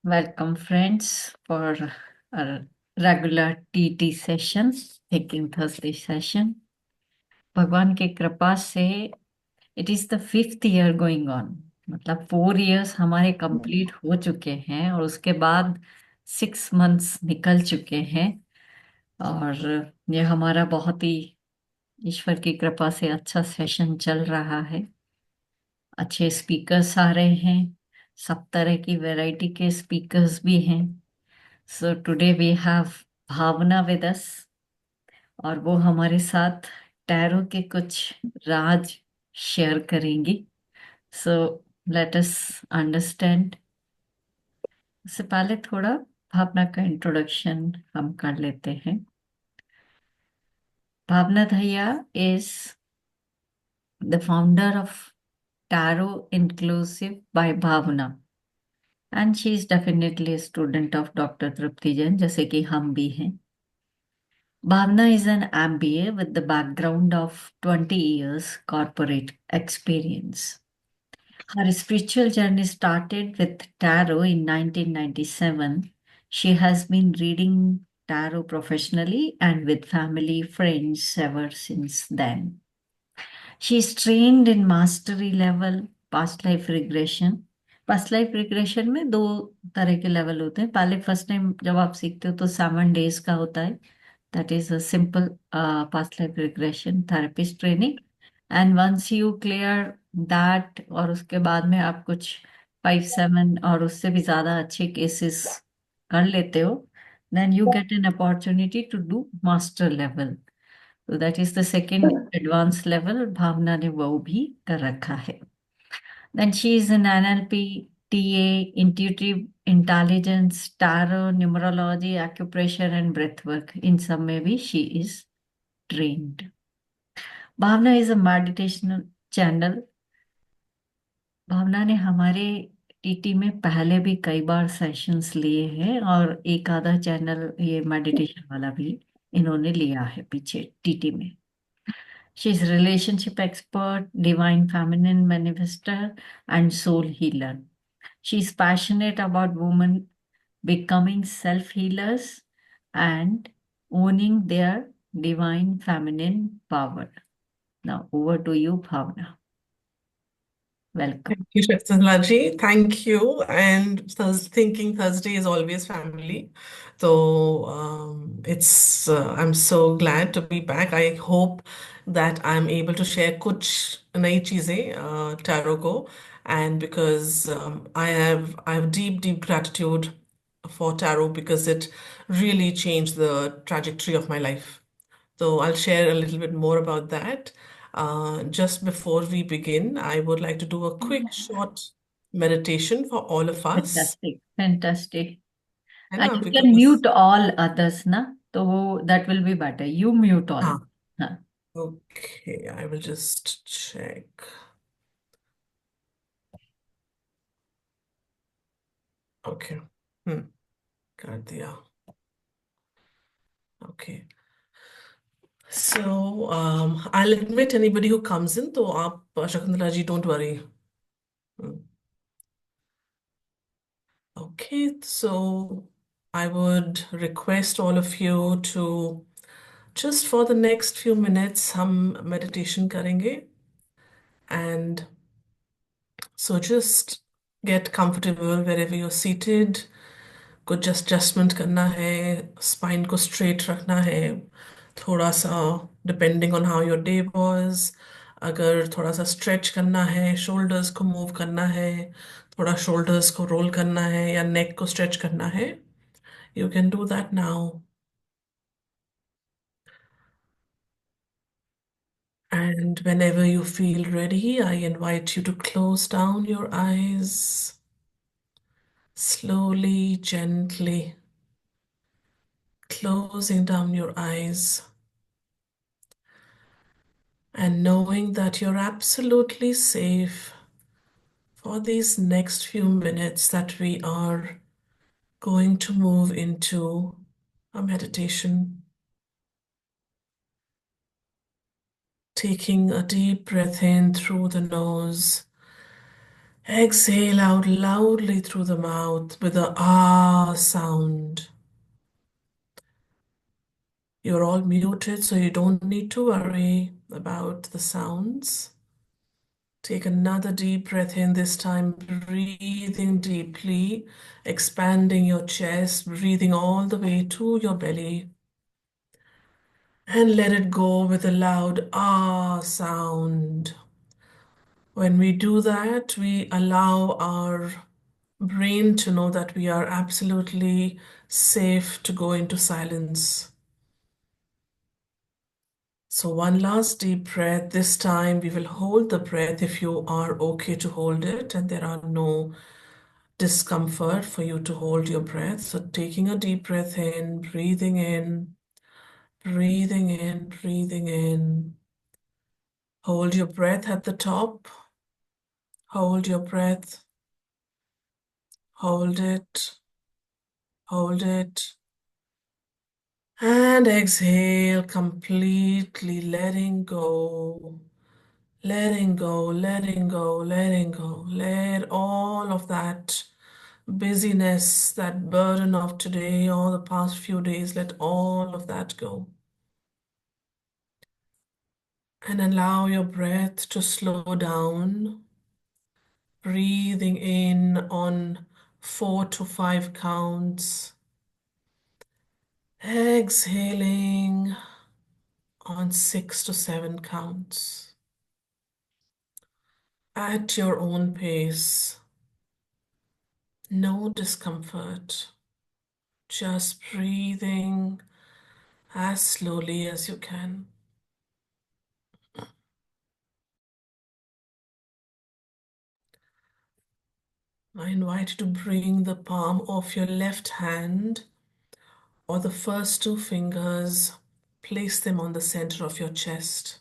Welcome, friends, for a regular TT session, Thinking Thursday session. भगवान की कृपा से it is the fifth year going on. मतलब 4 years हमारे कंप्लीट हो चुके हैं और उसके बाद 6 मंथ्स निकल चुके हैं। और ये हमारा बहुत ही ईश्वर की कृपा से अच्छा सेशन चल रहा है। अच्छे स्पीकर्स आ रहे हैं, सब तरह की वैरायटी के स्पीकर्स भी हैं। So today we have Bhavna with us और वो हमारे साथ टैरो के कुछ राज शेयर करेंगी। So let us understand. उससे पहले थोड़ा भावना का इंट्रोडक्शन हम कर लेते हैं। Bhavna Dahiya is the founder of tarot inclusive by Bhavna and she is definitely student of doctor Tripti Jain, जैसे कि हम भी हैं। Bhavna is an MBA with the background of 20 years corporate experience. Her spiritual journey started with tarot in 1997. She has been reading tarot professionally and with family friends ever since then. She is trained in mastery level past life regression. Past life regression में दो तरह के level होते हैं। पहले first time जब आप सीखते हो तो 7 डेज का होता है, that is a simple past life regression therapist training. And once you clear that और उसके बाद में आप कुछ 5 7 और उससे भी ज़्यादा अच्छे केसेस कर लेते हो, then you get an opportunity to do master level. So that is the second advanced level, भावना ने वो भी कर रखा है। Then she is an NLP, TA, intuitive intelligence, tarot, numerology, acupressure, and breathwork. In some maybe she is trained. Bhavna is a meditational channel. भावना ने हमारे TT में पहले भी कई बार सेशंस लिए हैं और एक आधा चैनल ये मेडिटेशन वाला भी इन्होंने लिया है पीछे टीटी में। She is relationship expert, divine feminine manifester, and soul healer. She is passionate about women becoming self healers and owning their divine feminine power. Now, over to you, Bhavna. Welcome. Thank you, Shastalaji. Thank you. And Thinking Thursday is always family. So I'm so glad to be back. I hope that I'm able to share कुछ नई चीजें tarot को, and because I have deep gratitude for tarot because it really changed the trajectory of my life. So I'll share a little bit more about that. Just before we begin, I would like to do a quick short meditation for all of us. Fantastic. Fantastic. है And ना? you can Because mute all others, na? So that will be better. You mute all. हाँ, Huh. okay, I will just check. Okay, hmm, कर दिया. Okay, so I'll admit anybody who comes in. तो आप Shakuntala ji, don't worry. Hmm. Okay, so I would request all of you to just for the next few minutes हम meditation करेंगे, and so just get comfortable wherever you're seated. कुछ just adjustment करना है, spine को straight रखना है, थोड़ा सा depending on how your day was. अगर थोड़ा सा stretch करना है, shoulders को move करना है, थोड़ा shoulders को roll करना है या neck को stretch करना है, you can do that now. And whenever you feel ready, I invite you to close down your eyes slowly, gently, closing down your eyes and knowing that you're absolutely safe for these next few minutes that we are going to move into a meditation. Taking a deep breath in through the nose Exhale out loudly through the mouth with the ah sound. You're all muted, so you don't need to worry about the sounds. Take another deep breath in, this time breathing deeply, expanding your chest, breathing all the way to your belly. And let it go with a loud ah sound. When we do that, we allow our brain to know that we are absolutely safe to go into silence. So, one last deep breath. This time, we will hold the breath if you are okay to hold it and there are no discomfort for you to hold your breath. So, taking a deep breath in, breathing in, breathing in, breathing in. Hold your breath at the top. Hold your breath. Hold it. Hold it. And exhale, completely letting go. Letting go, letting go, letting go. Let all of that busyness, that burden of today or the past few days, let all of that go. And allow your breath to slow down. Breathing in on 4 to 5 counts. Exhaling on 6 to 7 counts. At your own pace. No discomfort. Just breathing as slowly as you can. I invite you to bring the palm of your left hand or the first two fingers, place them on the center of your chest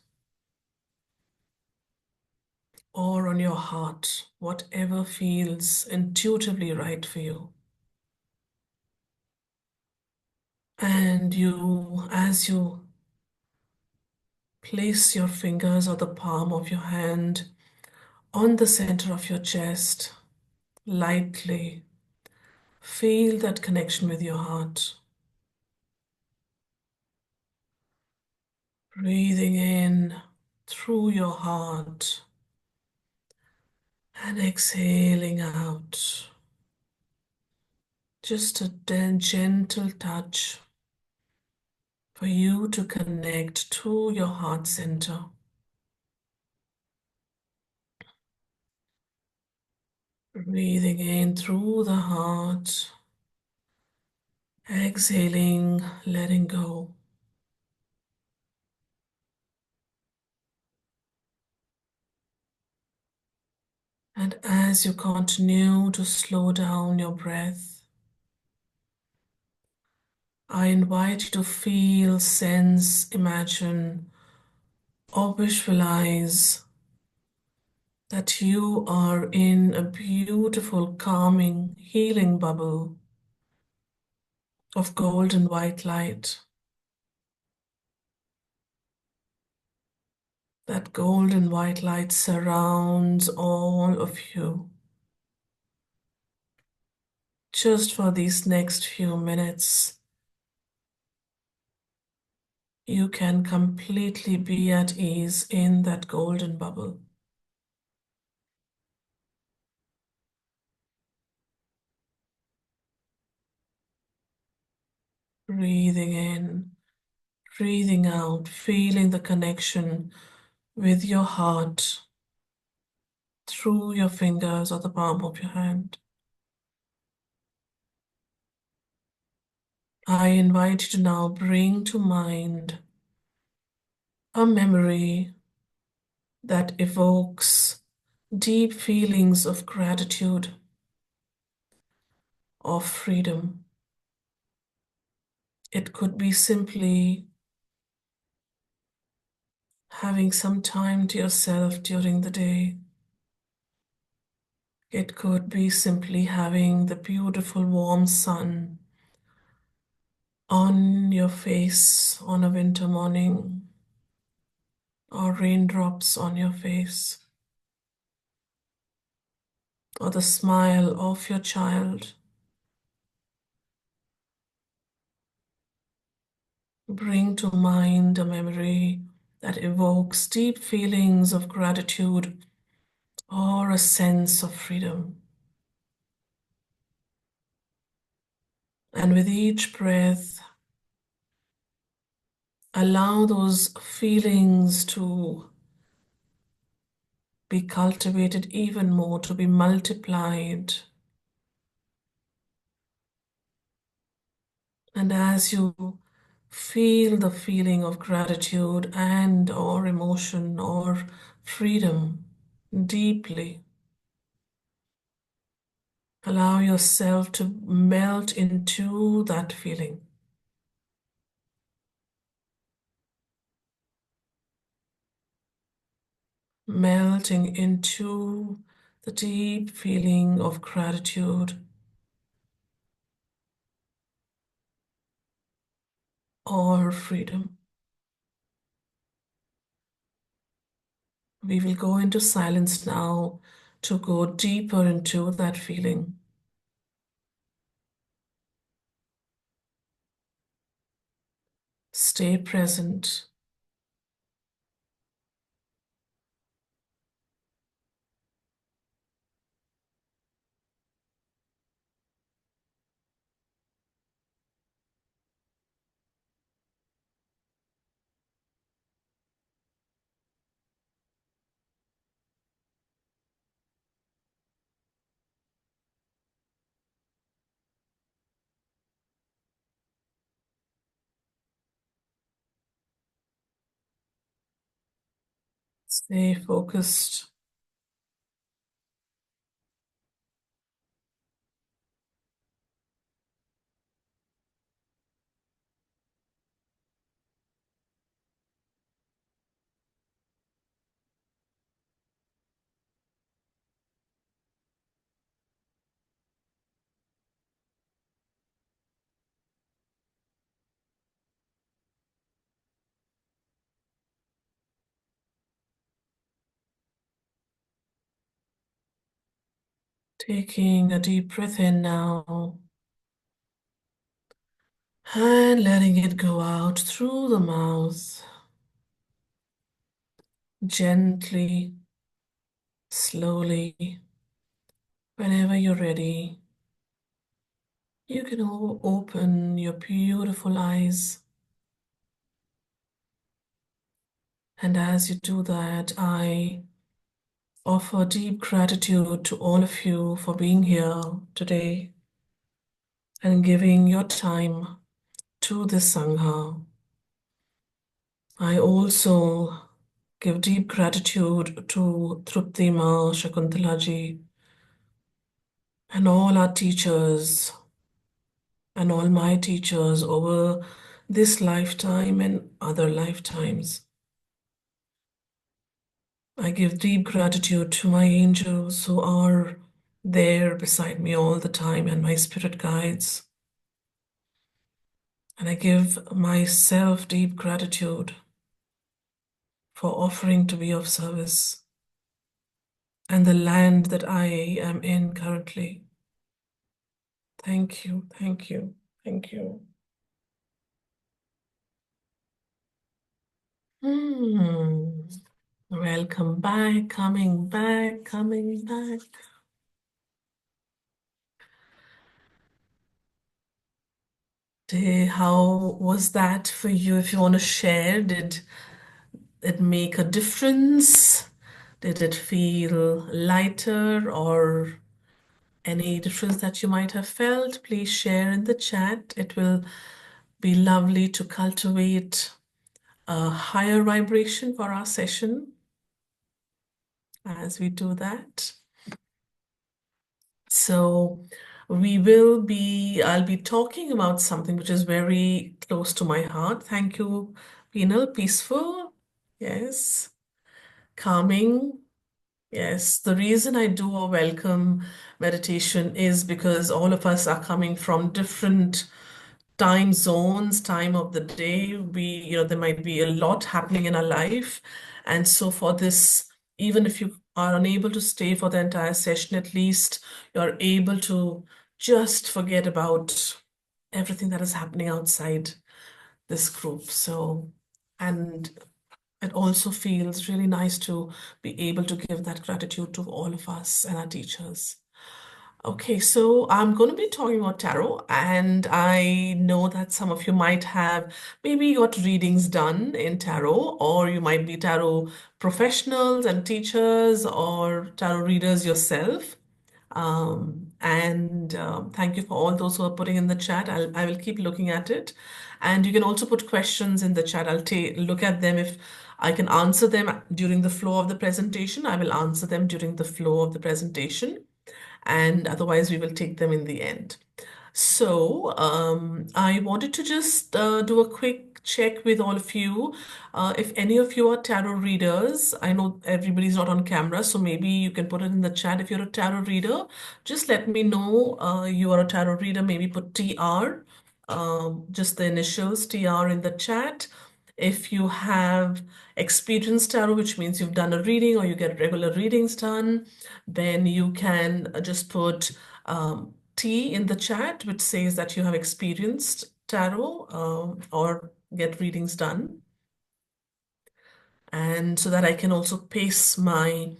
or on your heart, whatever feels intuitively right for you. And as you place your fingers or the palm of your hand on the center of your chest, lightly feel that connection with your heart. Breathing in through your heart and exhaling out. Just a gentle touch for you to connect to your heart center. Breathing in through the heart, exhaling, letting go. And as you continue to slow down your breath, I invite you to feel, sense, imagine, or visualize that you are in a beautiful, calming, healing bubble of gold and white light. That gold and white light surrounds all of you. Just for these next few minutes, you can completely be at ease in that golden bubble. Breathing in, breathing out, feeling the connection with your heart through your fingers or the palm of your hand. I invite you to now bring to mind a memory that evokes deep feelings of gratitude, of freedom. It could be simply having some time to yourself during the day. It could be simply having the beautiful warm sun on your face on a winter morning or raindrops on your face. or the smile of your child. Bring to mind a memory that evokes deep feelings of gratitude or a sense of freedom. And with each breath, allow those feelings to be cultivated even more, to be multiplied. And as you feel the feeling of gratitude and or emotion or freedom deeply, allow yourself to melt into that feeling, melting into the deep feeling of gratitude or freedom. We will go into silence now to go deeper into that feeling. Stay present. Stay focused. Taking a deep breath in now and letting it go out through the mouth gently, slowly. Whenever you're ready, you can open your beautiful eyes. And as you do that, I offer deep gratitude to all of you for being here today and giving your time to this Sangha. I also give deep gratitude to Trupti Ma, Shakuntala ji, and all our teachers and all my teachers over this lifetime and other lifetimes. I give deep gratitude to my angels who are there beside me all the time and my spirit guides. And I give myself deep gratitude for offering to be of service and the land that I am in currently. Thank you, thank you, thank you. Hmm. Welcome back, coming back, coming back. How was that for you? If you want to share, did it make a difference? Did it feel lighter or any difference that you might have felt? Please share in the chat. It will be lovely to cultivate a higher vibration for our session as we do that. So I'll be talking about something which is very close to my heart. Thank you, Penal. Peaceful. Yes. Calming. Yes. The reason I do a welcome meditation is because all of us are coming from different time zones, time of the day. There might be a lot happening in our life. And so for this, even if you are unable to stay for the entire session, at least you're able to just forget about everything that is happening outside this group. So, and it also feels really nice to be able to give that gratitude to all of us and our teachers. Okay, so I'm going to be talking about tarot, and I know that some of you might have maybe got readings done in tarot, or you might be tarot professionals and teachers, or tarot readers yourself. And thank you for all those who are putting in the chat. I will keep looking at it. And you can also put questions in the chat. I'll take look at them. If I can answer them during the flow of the presentation, I will answer them during the flow of the presentation. And otherwise, we will take them in the end. So, I wanted to just do a quick check with all of you. If any of you are tarot readers, I know everybody's not on camera, so maybe you can put it in the chat. If you're a tarot reader, just let me know you are a tarot reader. Maybe put TR, just the initials TR in the chat. If you have experienced tarot, which means you've done a reading or you get regular readings done, then you can just put T in the chat, which says that you have experienced tarot or get readings done. And so that I can also pace my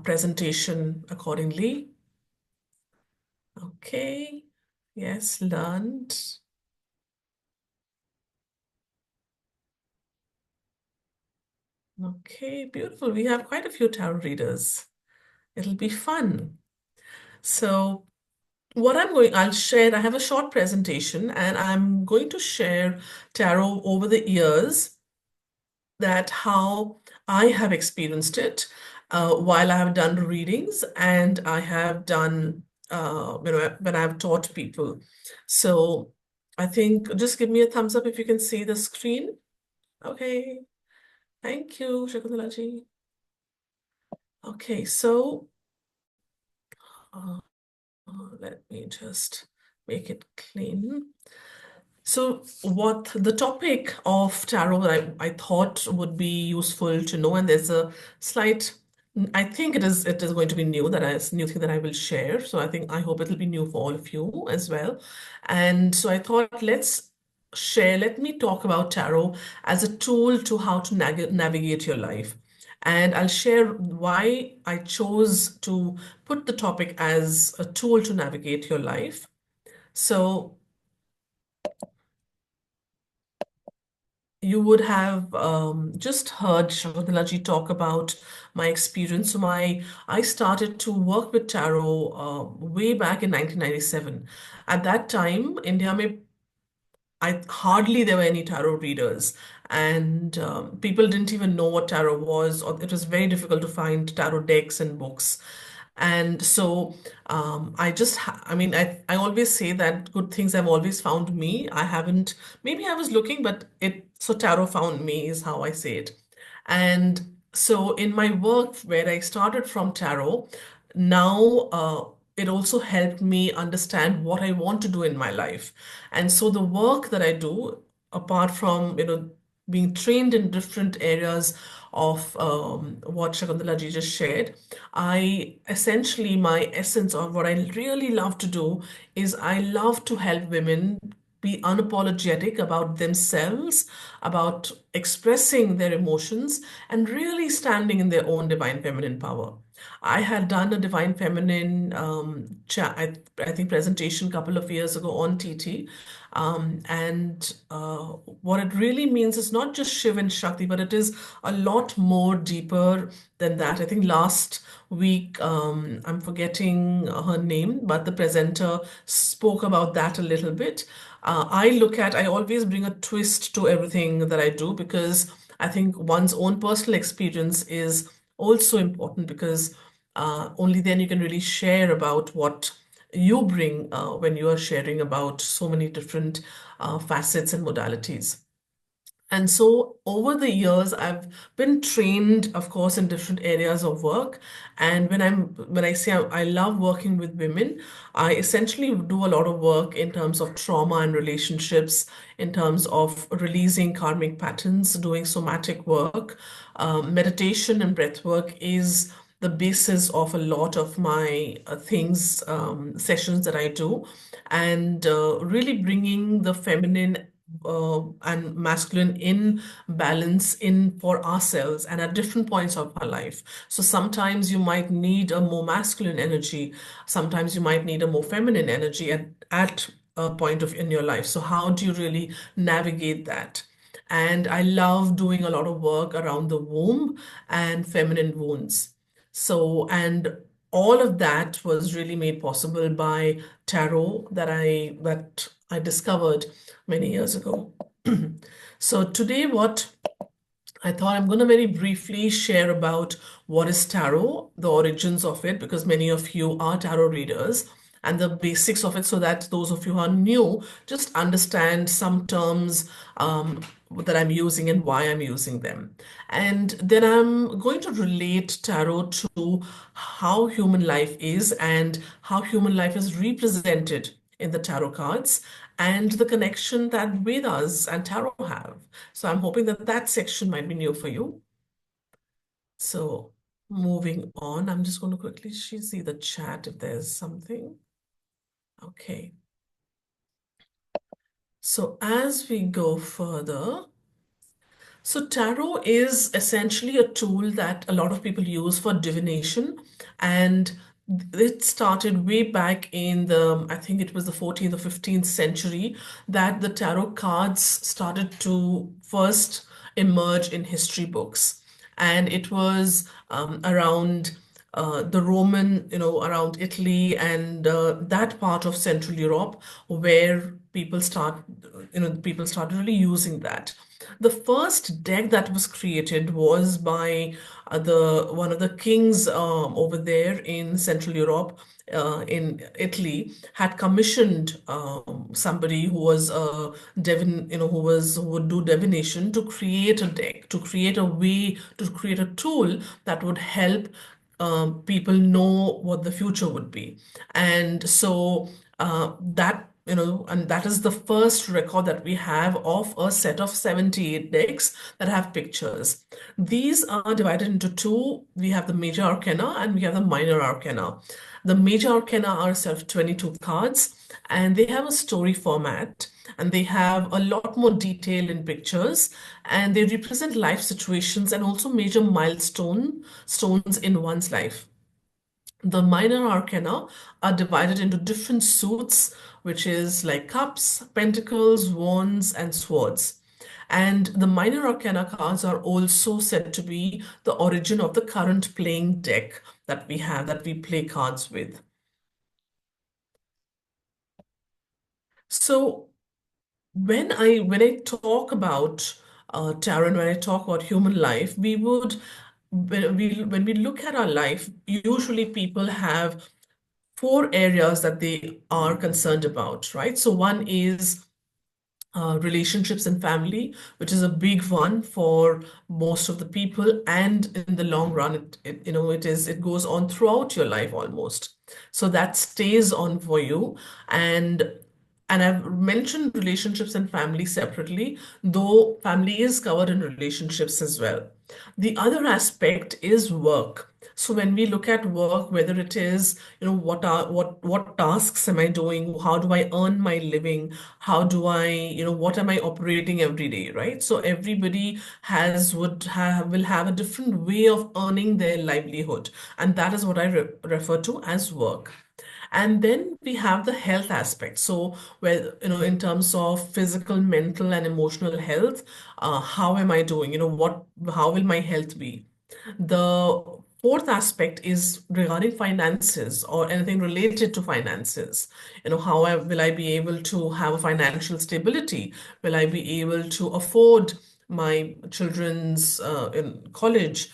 presentation accordingly. Okay. Yes, learned. Okay, beautiful. We have quite a few tarot readers. It'll be fun. So I'll share, I have a short presentation and I'm going to share tarot over the years, that how I have experienced it while I have done readings and I have done, when I've taught people. So I think just give me a thumbs up if you can see the screen. Okay, thank you, Shakuntala. Okay, so uh, let me just make it clean. So, what the topic of tarot that I thought would be useful to know, and there's a slight, I think it is going to be new, that is new thing that I will share. So I hope it'll be new for all of you as well. And so I thought let me talk about tarot as a tool to how to navigate your life. And I'll share why I chose to put the topic as a tool to navigate your life. So you would have just heard Shakuntala talk about my experience. I started to work with tarot way back in 1997. At that time, India may I hardly there were any tarot readers, and people didn't even know what tarot was, or it was very difficult to find tarot decks and books. And so I mean, I always say that good things have always found me. I haven't, maybe I was looking, but so tarot found me is how I say it. And so in my work, where I started from tarot, now it also helped me understand what I want to do in my life. And so the work that I do, apart from, being trained in different areas of what Shakuntala ji just shared, my essence of what I really love to do is I love to help women be unapologetic about themselves, about expressing their emotions, and really standing in their own divine feminine power. I had done a divine feminine I think presentation a couple of years ago on TT. And what it really means is not just Shiv and Shakti, but it is a lot more deeper than that. I think last week, I'm forgetting her name, but the presenter spoke about that a little bit. I always bring a twist to everything that I do, because I think one's own personal experience is also important, because only then you can really share about what you bring when you are sharing about so many different facets and modalities. And so over the years, I've been trained, of course, in different areas of work. And when I say I love working with women, I essentially do a lot of work in terms of trauma and relationships, in terms of releasing karmic patterns, doing somatic work. Meditation and breath work is the basis of a lot of my things, sessions that I do, and really bringing the feminine and masculine in balance in for ourselves and at different points of our life. So sometimes you might need a more masculine energy, sometimes you might need a more feminine energy at a point of in your life. So how do you really navigate that? And I love doing a lot of work around the womb and feminine wounds. So, and all of that was really made possible by tarot that I discovered many years ago. So today, what I thought I'm going to very briefly share about what is tarot, the origins of it, because many of you are tarot readers, and the basics of it, so that those of you who are new just understand some terms that I'm using and why I'm using them. And then I'm going to relate tarot to how human life is and how human life is represented in the tarot cards and the connection that Vedas and tarot have. So I'm hoping that that section might be new for you. So moving on, I'm just going to quickly see the chat if there's something. Okay. So as we go further, so tarot is essentially a tool that a lot of people use for divination, and it started way back in I think it was the 14th or 15th century that the tarot cards started to first emerge in history books. And it was around the Roman, around Italy and that part of Central Europe where people started really using that. The first deck that was created was by the one of the kings over there in Central Europe, in Italy, had commissioned somebody who was a who would do divination to create a deck, to create a way, to create a tool that would help people know what the future would be. And so and that is the first record that we have of a set of 78 decks that have pictures. These are divided into two. We have the major arcana and we have the minor arcana. The major arcana are self 22 cards, and they have a story format, and they have a lot more detail in pictures, and they represent life situations and also major stones in one's life. The minor arcana are divided into different suits, which is like cups, pentacles, wands, and swords. And the minor arcana cards are also said to be the origin of the current playing deck that we have, that we play cards with. So when I talk about tarot, and when I talk about human life, we would when we look at our life, usually people have four areas that they are concerned about, right? So one is relationships and family, which is a big one for most of the people, and in the long run, it goes on throughout your life almost. So that stays on for you, and I've mentioned relationships and family separately, though family is covered in relationships as well. The other aspect is work. So when we look at work, whether it is, what tasks am I doing? How do I earn my living? How do I, what am I operating every day, right? So everybody will have a different way of earning their livelihood, and that is what I refer to as work. And then we have the health aspect. So, well, in terms of physical, mental, and emotional health, how am I doing? How will my health be? The fourth aspect is regarding finances or anything related to finances. How will I be able to have a financial stability? Will I be able to afford my children's in college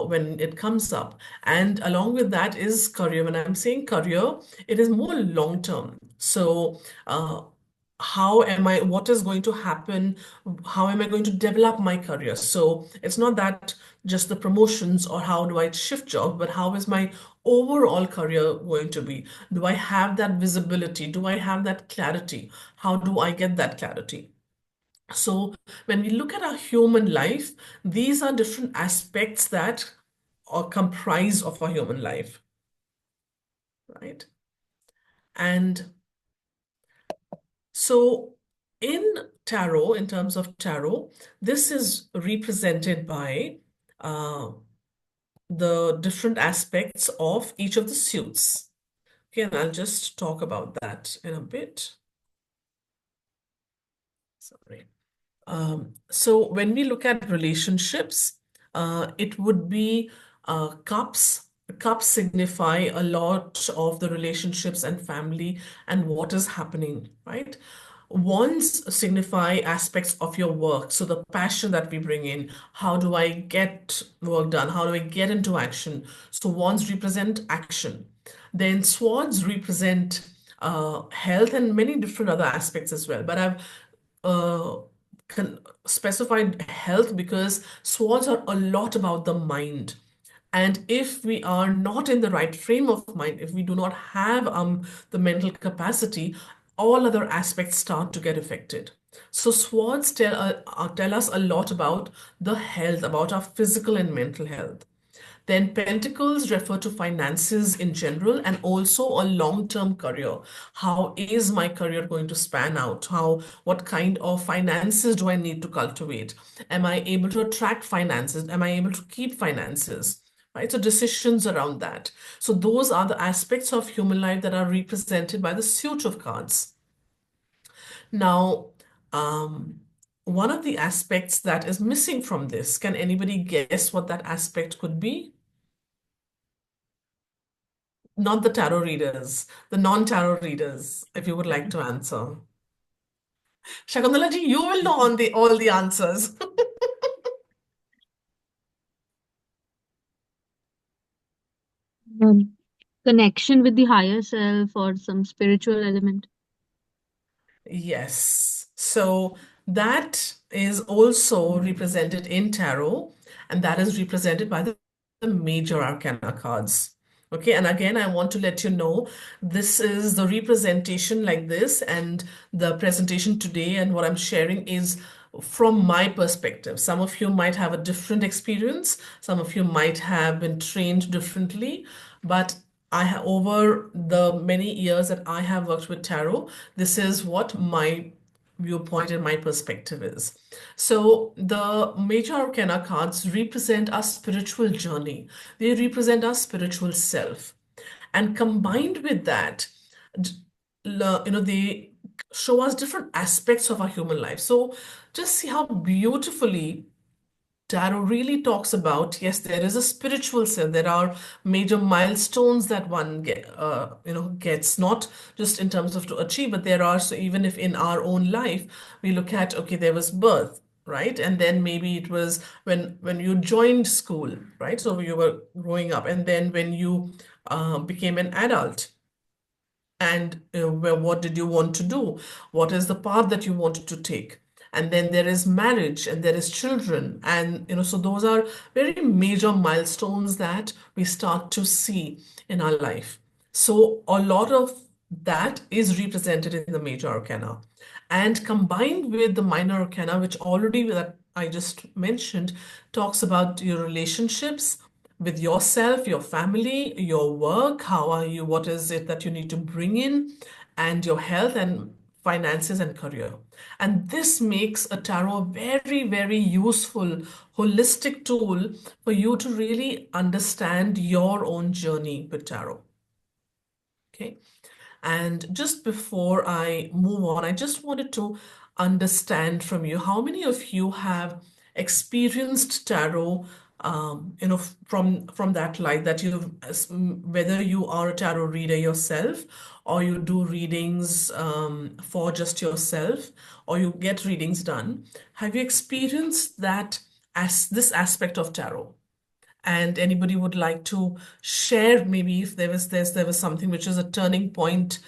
when it comes up? And along with that is career. When I'm saying career, it is more long term. So, what is going to happen? How am I going to develop my career? So it's not that just the promotions or how do I shift job, but how is my overall career going to be? Do I have that visibility? Do I have that clarity? How do I get that clarity? So when we look at our human life, these are different aspects that or comprised of our human life, right? And so in tarot, in terms of tarot, this is represented by uh, the different aspects of each of the suits. Okay, and I'll just talk about that in a bit. Sorry. So when we look at relationships, it would be cups. Cups signify a lot of the relationships and family and what is happening, right? Wands signify aspects of your work. So the passion that we bring in, how do I get work done? How do I get into action? So wands represent action. Then swords represent health and many different other aspects as well. But I've uh, specified health because swords are a lot about the mind. And if we are not in the right frame of mind, if we do not have the mental capacity, all other aspects start to get affected. So swords tell us a lot about the health, about our physical and mental health. Then pentacles refer to finances in general and also a long-term career. How is my career going to span out? What kind of finances do I need to cultivate? Am I able to attract finances? Am I able to keep finances? Right? So decisions around that. So those are the aspects of human life that are represented by the suit of cards. Now, um, one of the aspects that is missing from this, can anybody guess what that aspect could be? Not the tarot readers, the non-tarot readers, if you would like to answer. Shakuntala ji, you will know on the all the answers. Um, Connection with the higher self or some spiritual element. Yes. So that is also represented in tarot, and that is represented by the major arcana cards. Okay, and again, I want to let you know this is the representation like this, and the presentation today, and what I'm sharing is from my perspective. Some of you might have a different experience, some of you might have been trained differently, but over the many years that I have worked with tarot, this is what my viewpoint and my perspective is. So the major arcana cards represent our spiritual journey. They represent our spiritual self. And combined with that, they show us different aspects of our human life. So just see how beautifully Tarot really talks about, yes, there is a spiritual self. There are major milestones that one gets, not just in terms of to achieve, but there are, so even if in our own life, we look at, okay, there was birth, right? And then maybe it was when you joined school, right? So you were growing up, and then when you became an adult, and what did you want to do? What is the path that you wanted to take? And then there is marriage and there is children, and so those are very major milestones that we start to see in our life. So a lot of that is represented in the major arcana, and combined with the minor arcana, which already that I just mentioned, talks about your relationships with yourself, your family, your work, how are you, what is it that you need to bring in, and your health and finances and career. And this makes a tarot a very, very useful, holistic tool for you to really understand your own journey with tarot. Okay. And just before I move on, I just wanted to understand from you how many of you have experienced tarot, from that light that whether you are a tarot reader yourself, or you do readings for just yourself, or you get readings done. Have you experienced that as this aspect of tarot? And anybody would like to share, maybe if there was something which is a turning point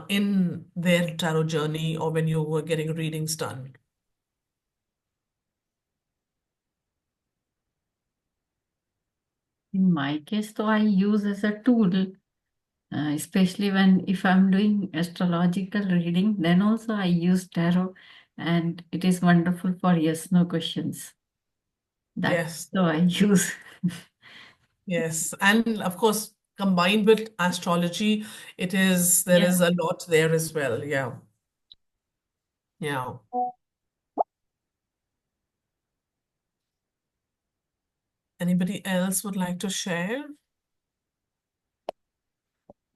in their tarot journey, or when you were getting readings done. In my case, though, I use as a tool, especially when if I'm doing astrological reading, then also I use tarot, and it is wonderful for yes no questions. That's Yes. so I use. Yes. And of course, combined with astrology, there Yeah. is a lot there as well. Yeah. Yeah. Anybody else would like to share?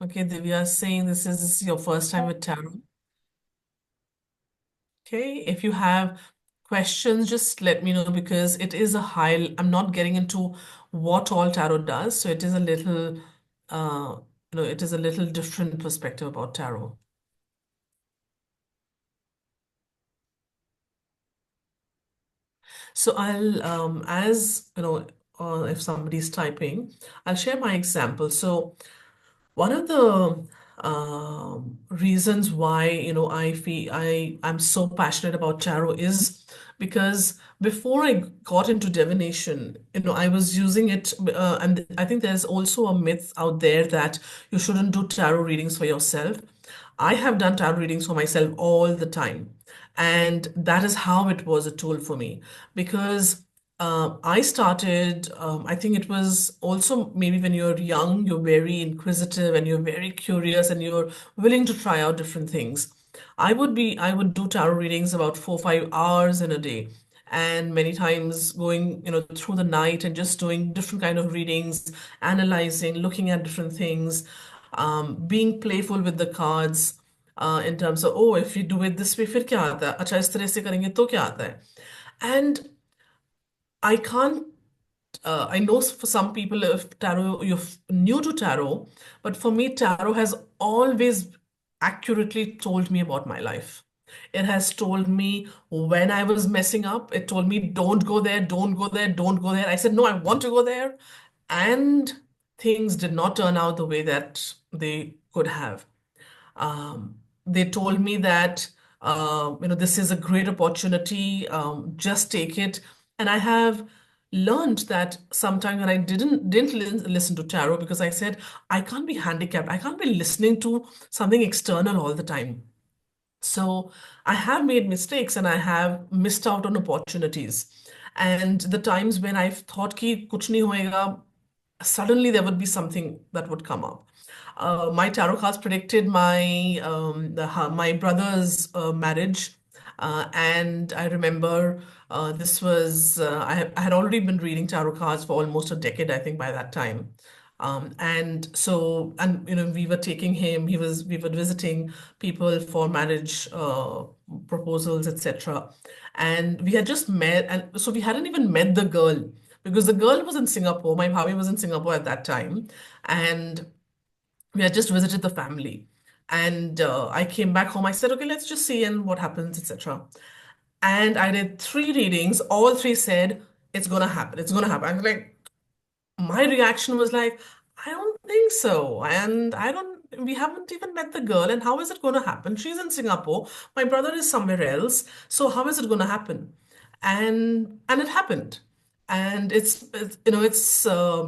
Okay, Divya is saying this is your first time with tarot. Okay, if you have questions, just let me know because it is I'm not getting into what all tarot does, so it is a little, it is a little different perspective about tarot. So as you know, if somebody's typing, I'll share my example. So one of the reasons why, I'm so passionate about tarot is because before I got into divination, I was using it, and I think there's also a myth out there that you shouldn't do tarot readings for yourself. I have done tarot readings for myself all the time. And that is how it was a tool for me because I started, I think it was also maybe when you're young, you're very inquisitive and you're very curious and you're willing to try out different things. I would do tarot readings about 4 or 5 hours in a day. And many times going, through the night and just doing different kind of readings, analyzing, looking at different things, being playful with the cards, in terms of, oh, if you do it this way, फिर क्या आता है? अच्छा इस तरह से करेंगे तो क्या आता है? And I can't I know for some people, if tarot, you're new to tarot, but for me, tarot has always accurately told me about my life. It has told me when I was messing up. It told me, don't go there, don't go there, don't go there. I said, no, I want to go there. And things did not turn out the way that they could have. They told me that this is a great opportunity, just take it. And I have learned that sometimes when I didn't listen to tarot because I said I can't be handicapped, I can't be listening to something external all the time. So I have made mistakes and I have missed out on opportunities. And the times when I've thought ki kuch nahi hoega, suddenly there would be something that would come up. My tarot cards predicted my brother's marriage, and I remember this was I had already been reading tarot cards for almost a decade, I think, by that time. We were taking him. We were visiting people for marriage proposals, etc. And we had just met, and so we hadn't even met the girl because the girl was in Singapore. My bhabi was in Singapore at that time, and we had just visited the family. And I came back home. I said, okay, let's just see and what happens, etc. And I did 3 readings. All 3 said it's gonna happen. It's gonna happen. I was like, my reaction was like, I don't think so. And we haven't even met the girl. And how is it going to happen? She's in Singapore. My brother is somewhere else. So how is it going to happen? And it happened. And it's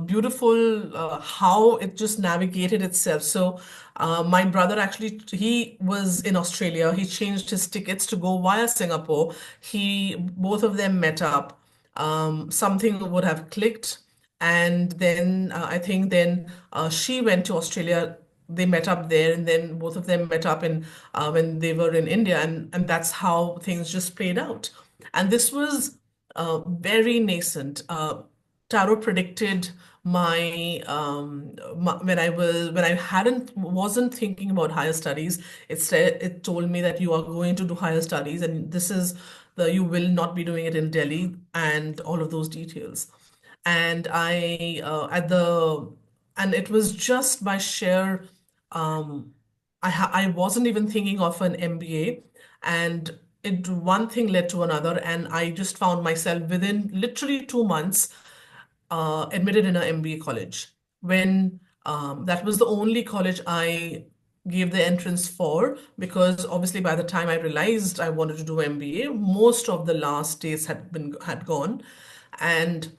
beautiful how it just navigated itself. So my brother actually, he was in Australia. He changed his tickets to go via Singapore. Both of them met up. Something would have clicked, and then I think then she went to Australia. They met up there, and then both of them met up in when they were in India, and that's how things just played out. And this was very nascent. Tarot predicted when I hadn't wasn't thinking about higher studies. It told me that you are going to do higher studies, and this is you will not be doing it in Delhi, and all of those details. And it was just by sheer I wasn't even thinking of an MBA, and it one thing led to another, and I just found myself within literally 2 months admitted in an MBA college. When that was the only college I gave the entrance for, because obviously by the time I realized I wanted to do MBA, most of the last days had gone, and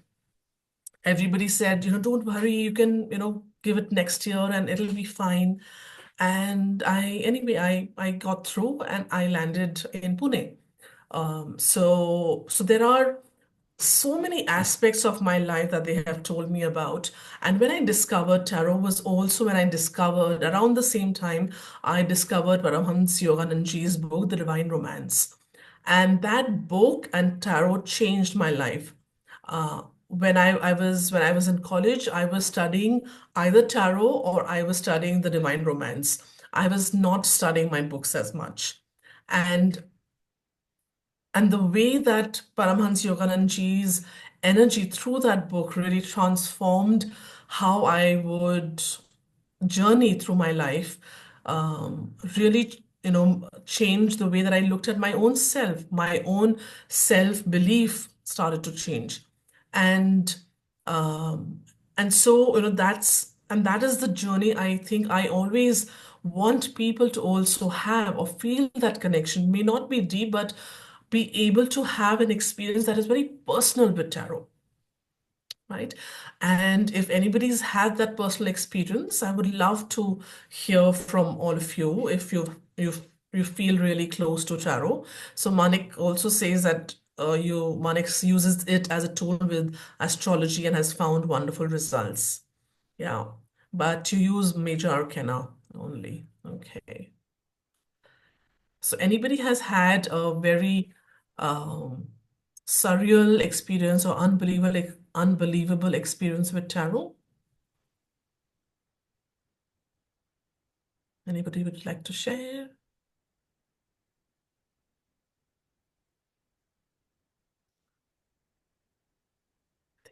everybody said, don't worry, you can, give it next year and it'll be fine. And I got through and I landed in Pune. So there are so many aspects of my life that they have told me about. And when I discovered tarot was also when I discovered around the same time I discovered Paramahansa Yogananji's book, The Divine Romance. And that book and tarot changed my life. When I was in college, I was studying either tarot or I was studying The Divine Romance. I was not studying my books as much. And the way that Paramahansa Yogananji's energy through that book really transformed how I would journey through my life, really, changed the way that I looked at my own self-belief started to change. And um, so, that is the journey I think I always want people to also have or feel that connection. May not be deep, but be able to have an experience that is very personal with tarot, right? And if anybody's had that personal experience, I would love to hear from all of you if you feel really close to tarot. So Manik also says that Manik uses it as a tool with astrology and has found wonderful results. Yeah, but you use major arcana only. Okay. So anybody has had a very um, surreal experience or unbelievable experience with tarot? Anybody would like to share?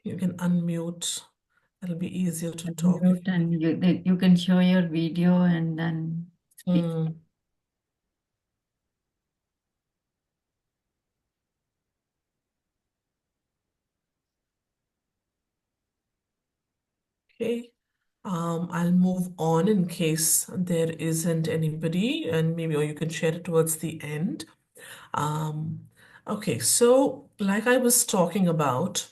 You can unmute. It'll be easier to talk if Mute and you can show your video and then speak. Hmm. Okay. I'll move on in case there isn't anybody, and maybe or you can share it towards the end. Um, okay, so like I was talking about,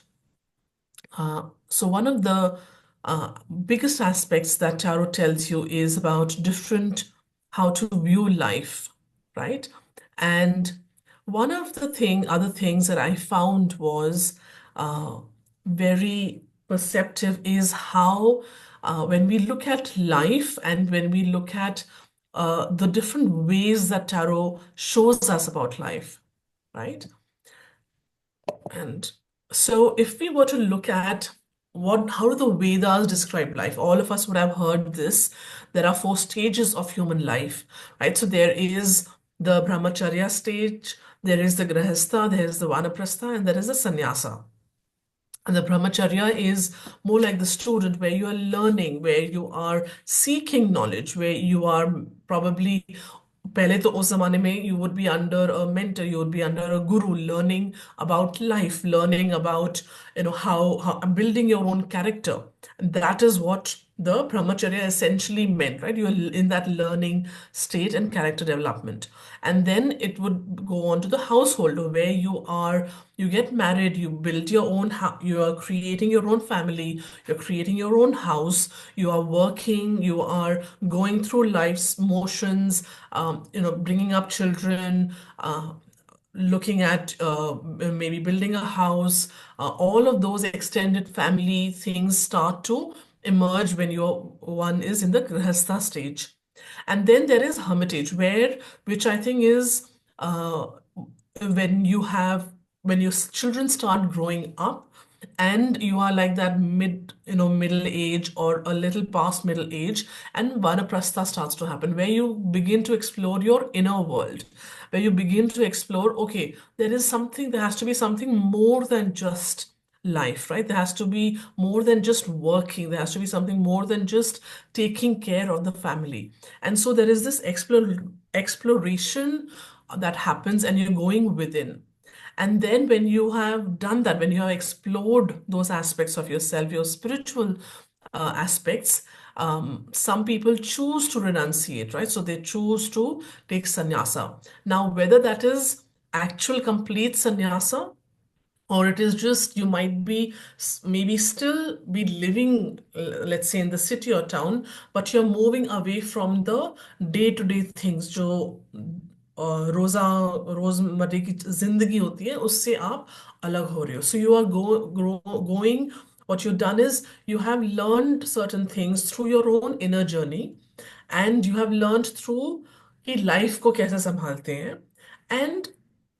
so one of the uh, biggest aspects that tarot tells you is about different how to view life, right? And one of the other things that I found was uh, very perceptive is how when we look at life and when we look at the different ways that tarot shows us about life, right? And so, if we were to look at how do the Vedas describe life? All of us would have heard this. There are four stages of human life, right? So there is the Brahmacharya stage, there is the Grahastha, there is the Vanaprastha, and there is the Sannyasa. And the brahmacharya is more like the student where you are learning, where you are seeking knowledge, where you are probably पहले तो उस जमाने में you would be under a mentor, you would be under a guru, learning about life, learning about how building your own character. And that is what the brahmacharya essentially meant, right? You're in that learning state and character development. And then it would go on to the household where you get married, you build your own you are creating your own family, you're creating your own house, you are working, you are going through life's motions, bringing up children, looking at maybe building a house. All of those extended family things start to emerge when one is in the grihastha stage. And then there is hermitage, which I think is when when your children start growing up and you are like that middle age or a little past middle age, and vanaprastha starts to happen where you begin to explore your inner world, where you begin to explore, okay, there has to be something more than just life, right? There has to be more than just working. There has to be something more than just taking care of the family. And so there is this exploration that happens, and you're going within. And then when you have done that, when you have explored those aspects of yourself, your spiritual aspects, some people choose to renunciate, right? So they choose to take sannyasa. Now, whether that is actual complete sannyasa or it is just you might be maybe still be living, let's say in the city or town, but you're moving away from the day-to-day things, jo रोजमर्रे की जिंदगी होती है उससे आप अलग हो रहे हो. So you are going, what you've done is you have learned certain things through your own inner journey, and you have learned through कि लाइफ को कैसे संभालते हैं. And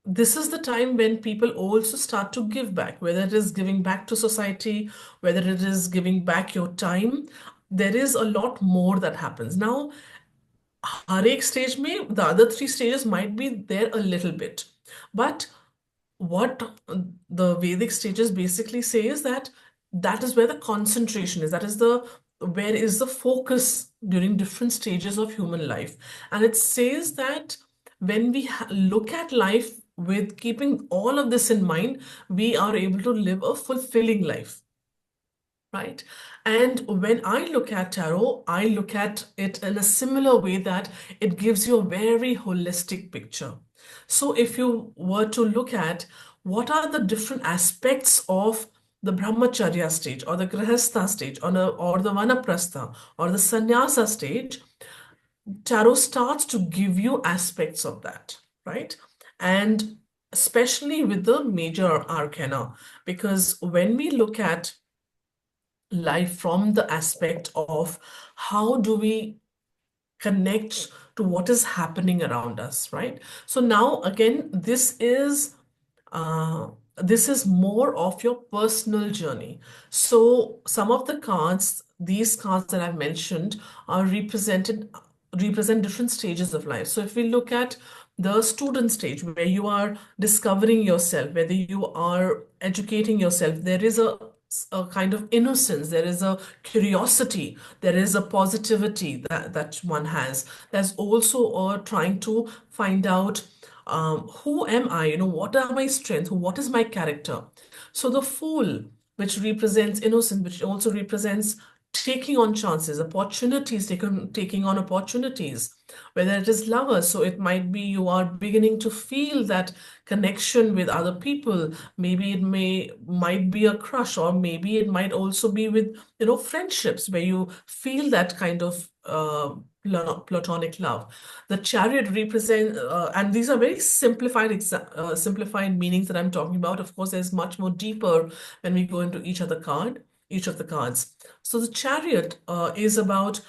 this is the time when people also start to give back, whether it is giving back to society, whether it is giving back your time. There is a lot more that happens. Now, हर एक stage में, the other three stages might be there a little bit. But what the Vedic stages basically say is that that is where the concentration is. That is the where is the focus during different stages of human life. And it says that when we look at life with keeping all of this in mind, we are able to live a fulfilling life. Right. And when I look at tarot, I look at it in a similar way that it gives you a very holistic picture. So if you were to look at what are the different aspects of the brahmacharya stage or the grihastha stage or the vanaprastha or the sannyasa stage, tarot starts to give you aspects of that, right? And especially with the major arcana, because when we look at life from the aspect of how do we connect to what is happening around us, right? So now again, uh, this is more of your personal journey. So some of the cards, these cards that I've mentioned, are represent different stages of life. So if we look at the student stage where you are discovering yourself, whether you are educating yourself, there is a kind of innocence, there is a curiosity, there is a positivity that one has. There's also trying to find out who am I? What are my strengths? What is my character? So the Fool, which represents innocence, which also represents taking on chances, opportunities, taking on opportunities, whether it is lovers. So it might be you are beginning to feel that connection with other people. Maybe it might be a crush, or maybe it might also be with, friendships where you feel that kind of platonic love. The Chariot represent, and these are very simplified meanings that I'm talking about. Of course, there's much more deeper when we go into each of the cards. So the Chariot is about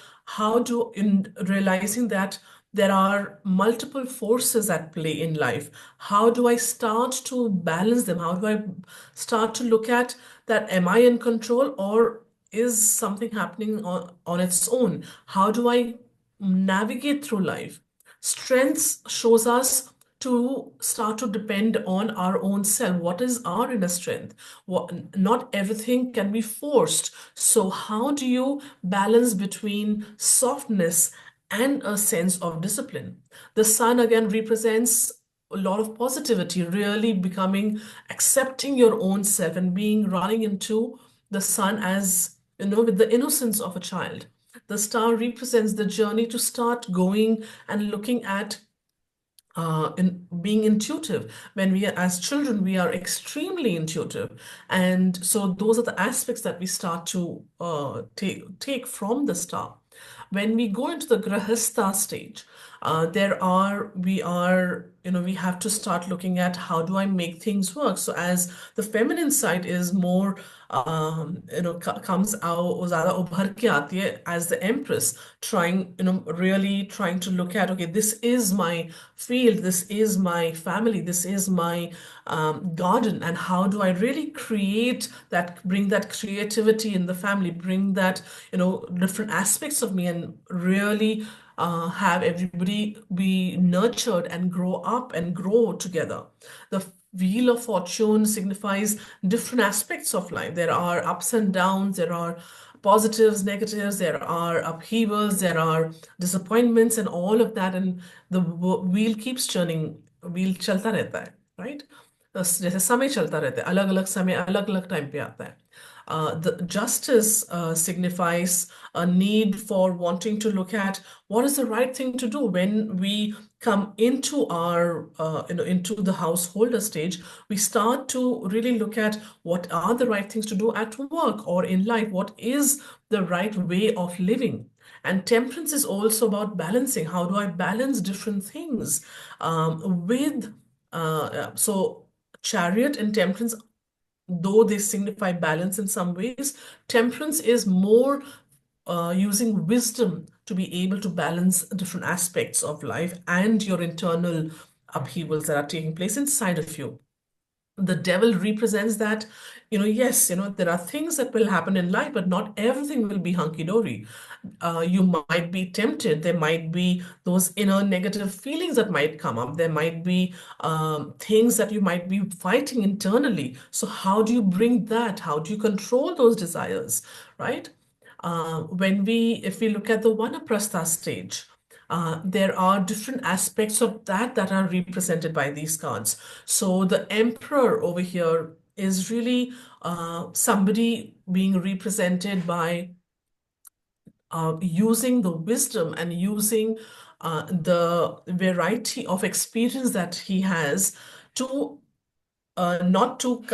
in realizing that there are multiple forces at play in life. How do I start to balance them? How do I start to look at that? Am I in control, or is something happening on its own? How do I navigate through life? Strengths shows us to start to depend on our own self. What is our inner strength? Not everything can be forced. So how do you balance between softness and a sense of discipline? The sun again represents a lot of positivity, really becoming, accepting your own self and running into the sun as, with the innocence of a child. The star represents the journey to start going and looking at in being intuitive. When we are as children, we are extremely intuitive, and so those are the aspects that we start to take from the star. When we go into the grahastha stage, we have to start looking at how do I make things work. So as the feminine side is more comes out ज़्यादा उभर के आती है as the empress, really trying to look at, okay, this is my field, this is my family, this is my garden, and how do I really bring that creativity in the family, bring that, different aspects of me, and really have everybody be nurtured and grow up and grow together. The Wheel of Fortune signifies different aspects of life. There are ups and downs, there are positives, negatives, there are upheavals, there are disappointments, and all of that. And the wheel keeps turning, wheel चलता रहता है, right? जैसे समय चलता रहता है, अलग अलग समय अलग अलग टाइम पे आता है. The justice signifies a need for wanting to look at what is the right thing to do when we come into our into the householder stage. We start to really look at what are the right things to do at work or in life. What is the right way of living? And temperance is also about balancing. How do I balance different things with so chariot and temperance, though they signify balance in some ways, temperance is more using wisdom to be able to balance different aspects of life and your internal upheavals that are taking place inside of you. The devil represents that, yes, there are things that will happen in life, but not everything will be hunky-dory. You might be tempted. There might be those inner negative feelings that might come up. There might be things that you might be fighting internally. So how do you bring that? How do you control those desires, right? If we look at the Vanaprastha stage, there are different aspects of that are represented by these cards. So the emperor over here is really somebody being represented by using the wisdom and using the variety of experience that he has to not to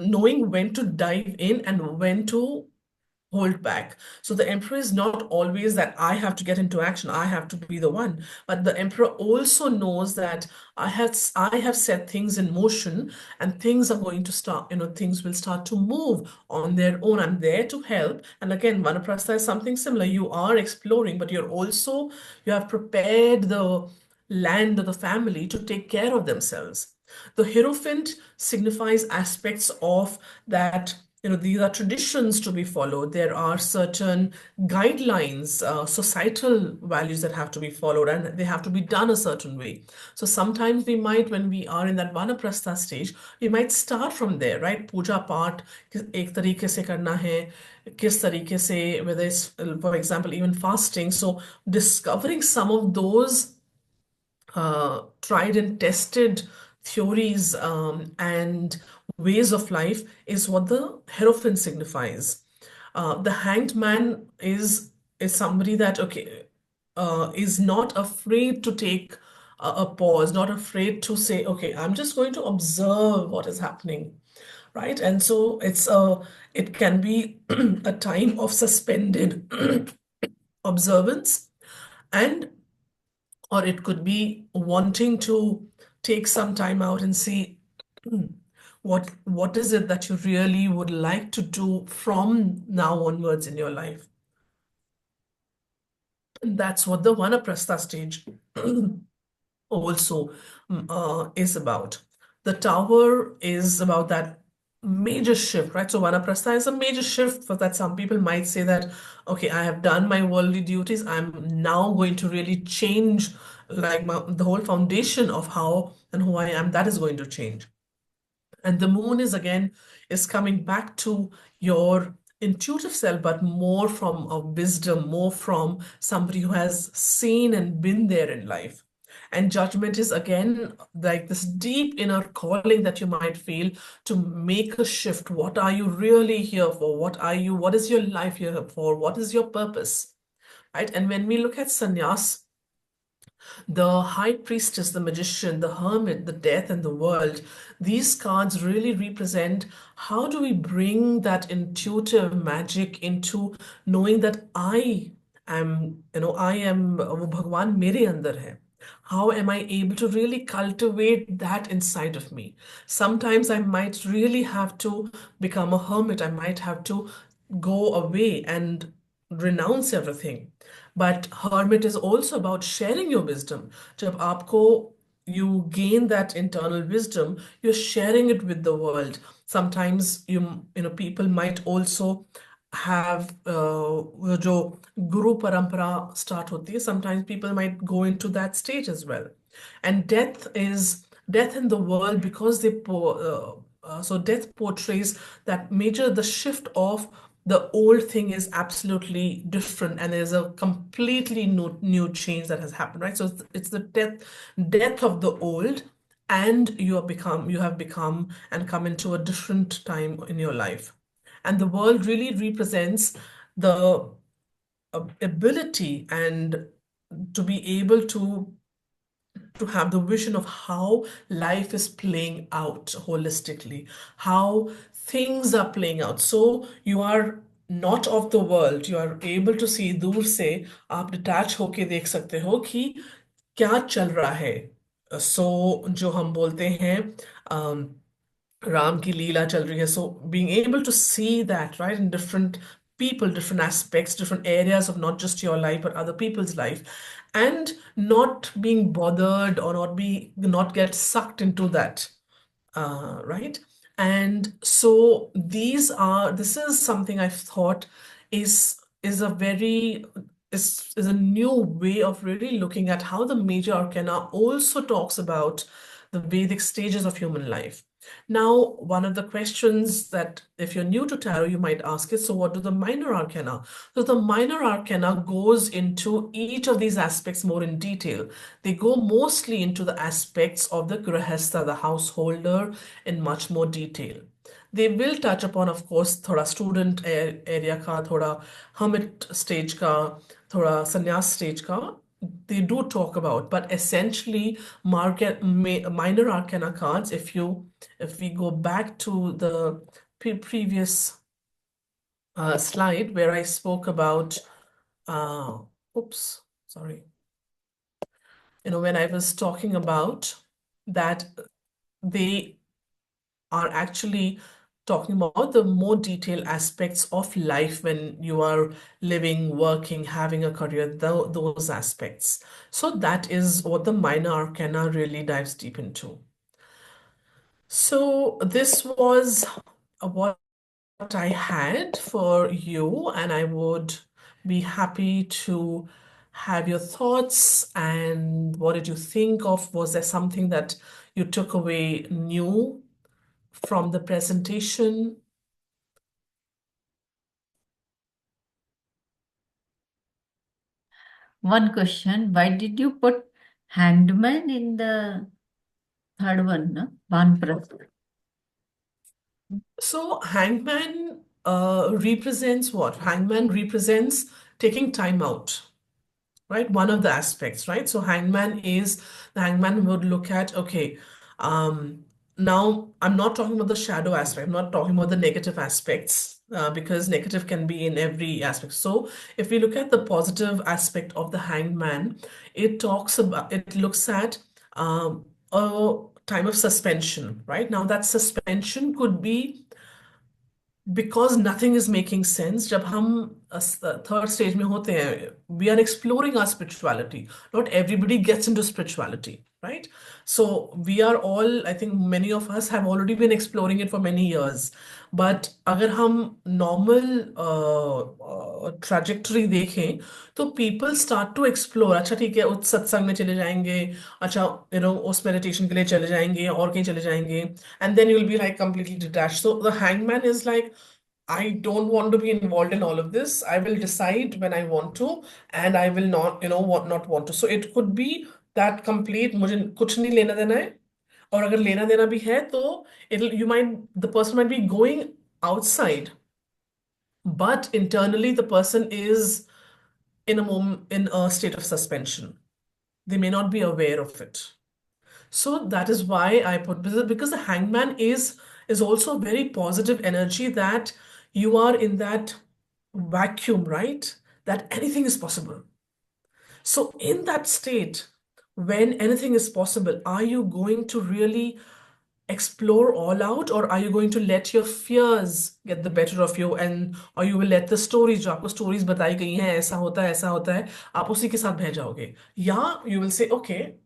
knowing when to dive in and when to hold back. So the emperor is not always that I have to get into action, I have to be the one. But the emperor also knows that I have set things in motion and things are going to start, things will start to move on their own. I'm there to help. And again, Vanaprastha is something similar. You are exploring, but you have prepared the land or the family to take care of themselves. The Hierophant signifies aspects of that, these are traditions to be followed. There are certain guidelines, societal values that have to be followed, and they have to be done a certain way. So sometimes we might, when we are in that Vanaprastha stage, we might start from there, right? Puja part, ek tarike se karna hai, kis tarike se, whether it's, for example, even fasting. So discovering some of those tried and tested theories and ways of life is what the Hierophant signifies. The hanged man is somebody that is not afraid to take a pause, not afraid to say, okay, I'm just going to observe what is happening, right? And so it can be a time of suspended observance, and or it could be wanting to take some time out and see what is it that you really would like to do from now onwards in your life. And that's what the Vanaprastha stage also is about. The tower is about that major shift, right? So Vanaprastha is a major shift for that. Some people might say that, okay, I have done my worldly duties. I'm now going to really change, like the whole foundation of how and who I am, that is going to change. And the moon is coming back to your intuitive self, but more from a wisdom, more from somebody who has seen and been there in life. And judgment is again like this deep inner calling that you might feel to make a shift. What are you really here for? What is your life here for? What is your purpose? Right? And when we look at sannyas, the high priestess, the magician, the hermit, the death, and the world, these cards really represent how do we bring that intuitive magic into knowing that I am वो भगवान मेरे अंदर है. How am I able to really cultivate that inside of me? Sometimes I might really have to become a hermit. I might have to go away and renounce everything. But hermit is also about sharing your wisdom. जब आपको you gain that internal wisdom, you're sharing it with the world. Sometimes people might also have वो जो गुरु परंपरा start होती है. Sometimes people might go into that stage as well. And death in the world because so death portrays that the shift of the old thing is absolutely different, and there's a completely new change that has happened, right? So it's the death of the old, and you have become and come into a different time in your life. And the world really represents the ability and to be able to have the vision of how life is playing out holistically, how things are playing out. So you are not of the world. You are able to see, दूर से आप detach होके देख सकते हो कि क्या चल रहा है. सो जो हम बोलते हैं राम की लीला चल रही है. So being able to see that, right, in different people, different aspects, different areas of not just your life but other people's life, and not being bothered or not get sucked into that, right? And so this is something I've thought is a very is a new way of really looking at how the major arcana also talks about the Vedic stages of human life. Now, one of the questions that if you're new to tarot, you might ask is, so what do the minor arcana? So the minor arcana goes into each of these aspects more in detail. They go mostly into the aspects of the grahastha, the householder, in much more detail. They will touch upon, of course, थोड़ा student area का, थोड़ा hermit stage का, थोड़ा sannyas stage का. They do talk about, but essentially, minor arcana cards. If we go back to the previous slide where I spoke about, uh, oops, sorry. When I was talking about that, they are actually talking about the more detailed aspects of life when you are living, working, having a career, those aspects. So that is what the minor arcana really dives deep into. So this was what I had for you, and I would be happy to have your thoughts. And what did you think of? Was there something that you took away new from the presentation? One question, why did you put hangman in the third one, no? Vanprastha. So hangman represents what? Hangman represents taking time out, right? One of the aspects, right? So the hangman would look at, okay, now I'm not talking about the shadow aspect. I'm not talking about the negative aspects, because negative can be in every aspect. So if we look at the positive aspect of the hangman, it looks at a time of suspension, right? Now that suspension could be because nothing is making sense. जब हम third stage में होते हैं, we are exploring our spirituality. Not everybody gets into spirituality, right? So we are all, I think many of us have already been exploring it for many years. But अगर हम normal trajectory देखें, तो people start to explore. अच्छा ठीक है, उस सत्संग में चले जाएंगे, अच्छा उस meditation के लिए चले जाएंगे और कहीं चले जाएंगे, and then you'll be like completely detached. So the hangman is like, I don't want to be involved in all of this. I will decide when I want to, and I will not, not want to. So it could be that complete, मुझे कुछ नहीं लेना देना है, और अगर लेना देना भी है तो the person might be going outside, but internally the person is in a state of suspension. They may not be aware of it. So that is why I put, because the hangman is also a very positive energy, that you are in that vacuum, right? That anything is possible. So in that state, when anything is possible, are you going to really explore all out, or are you going to let your fears get the better of you, and or you will let the stories, जो आपको stories बताई गई हैं, ऐसा होता है, आप उसी के साथ बह जाओगे, या you will say, okay,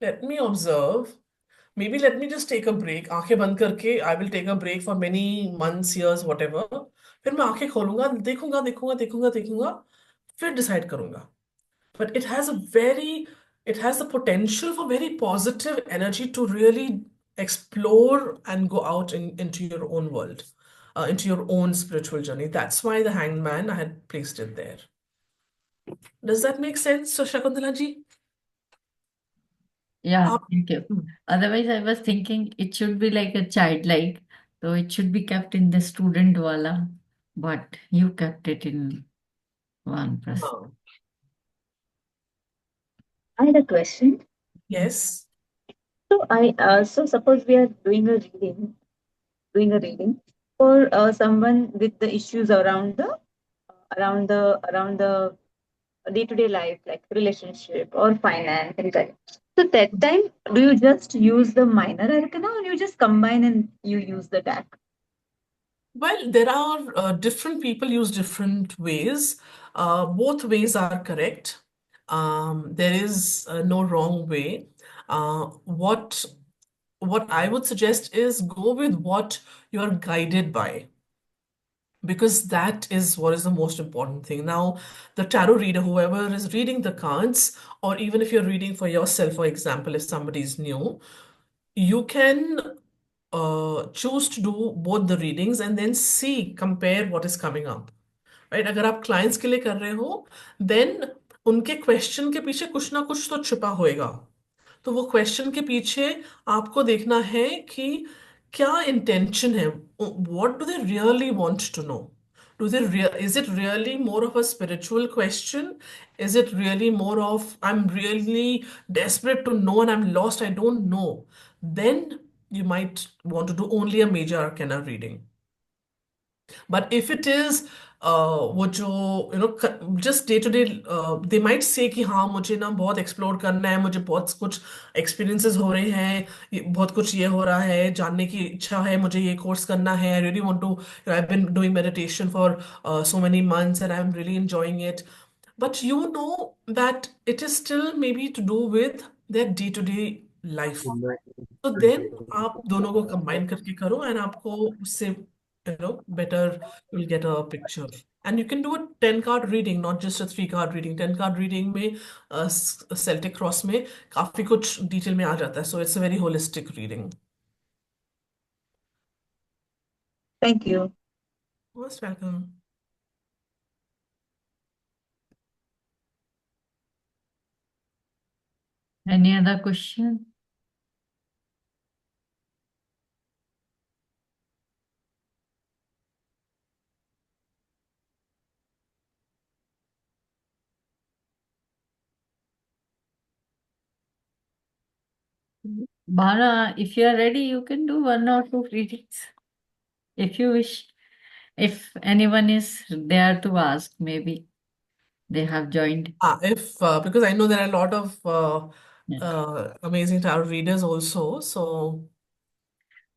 let me observe. Maybe let me just take a break. आंखें बंद करके I will take a break for many months, years, whatever. फिर मैं आंखें खोलूंगा, देखूंगा देखूंगा देखूंगा देखूंगा, फिर डिसाइड करूंगा. But it has the potential for very positive energy to really explore and go out into your own world, into your own spiritual journey. That's why the Hanged Man, I had placed it there. Does that make sense, so Shakuntala ji? Yeah, आप thank you. Otherwise, I was thinking it should be like a childlike, so it should be kept in the student wala, but you kept it in Vanprastha. हाँ. I had a question. Yes. So suppose we are doing a reading. for someone with the issues around the day-to-day life, like relationship or finance and career. So that time, do you just use the minor arcana or you just combine and you use the deck? Well, there are different people use different ways. Both ways are correct. There is no wrong way. What I would suggest is go with what you're guided by, because that is what is the most important thing. Now, the tarot reader, whoever is reading the cards, or even if you're reading for yourself, for example, if somebody is new, you can choose to do both the readings and then see, compare what is coming up. Right, अगर आप clients के लिए कर रहे हो, then उनके question के पीछे कुछ ना कुछ तो छुपा होएगा। तो वो क्वेश्चन के पीछे आपको देखना है कि क्या इंटेंशन है, what do they really want to know. Is it really more of a spiritual question? Is it really more of I'm really desperate to know and I'm lost, I don't know? Then you might want to do only a major arcana reading. But if it is वो जो just day to day, they might say कि हाँ मुझे ना बहुत explore करना है, मुझे बहुत कुछ एक्सपीरियंसेस हो रहे हैं, बहुत कुछ ये हो रहा है, जानने की इच्छा है, मुझे ये कोर्स करना है, I really want to, I have been doing meditation for so many months and I'm really enjoying it, but you know that it is still maybe to do with their day-to-day life. तो then आप दोनों को combine करके करो and आपको उससे better will get a picture. And you can do a 10 card reading, not just a 3 card reading. 10 card reading में Celtic cross में काफी कुछ डिटेल में आ जाता है, so it's a very holistic reading. Thank you. Most welcome. Any other question? Bhavna, if you are ready, you can do 1 or 2 readings if you wish. If anyone is there to ask, maybe they have joined. If because I know there are a lot of Yeah. amazing tarot readers also, so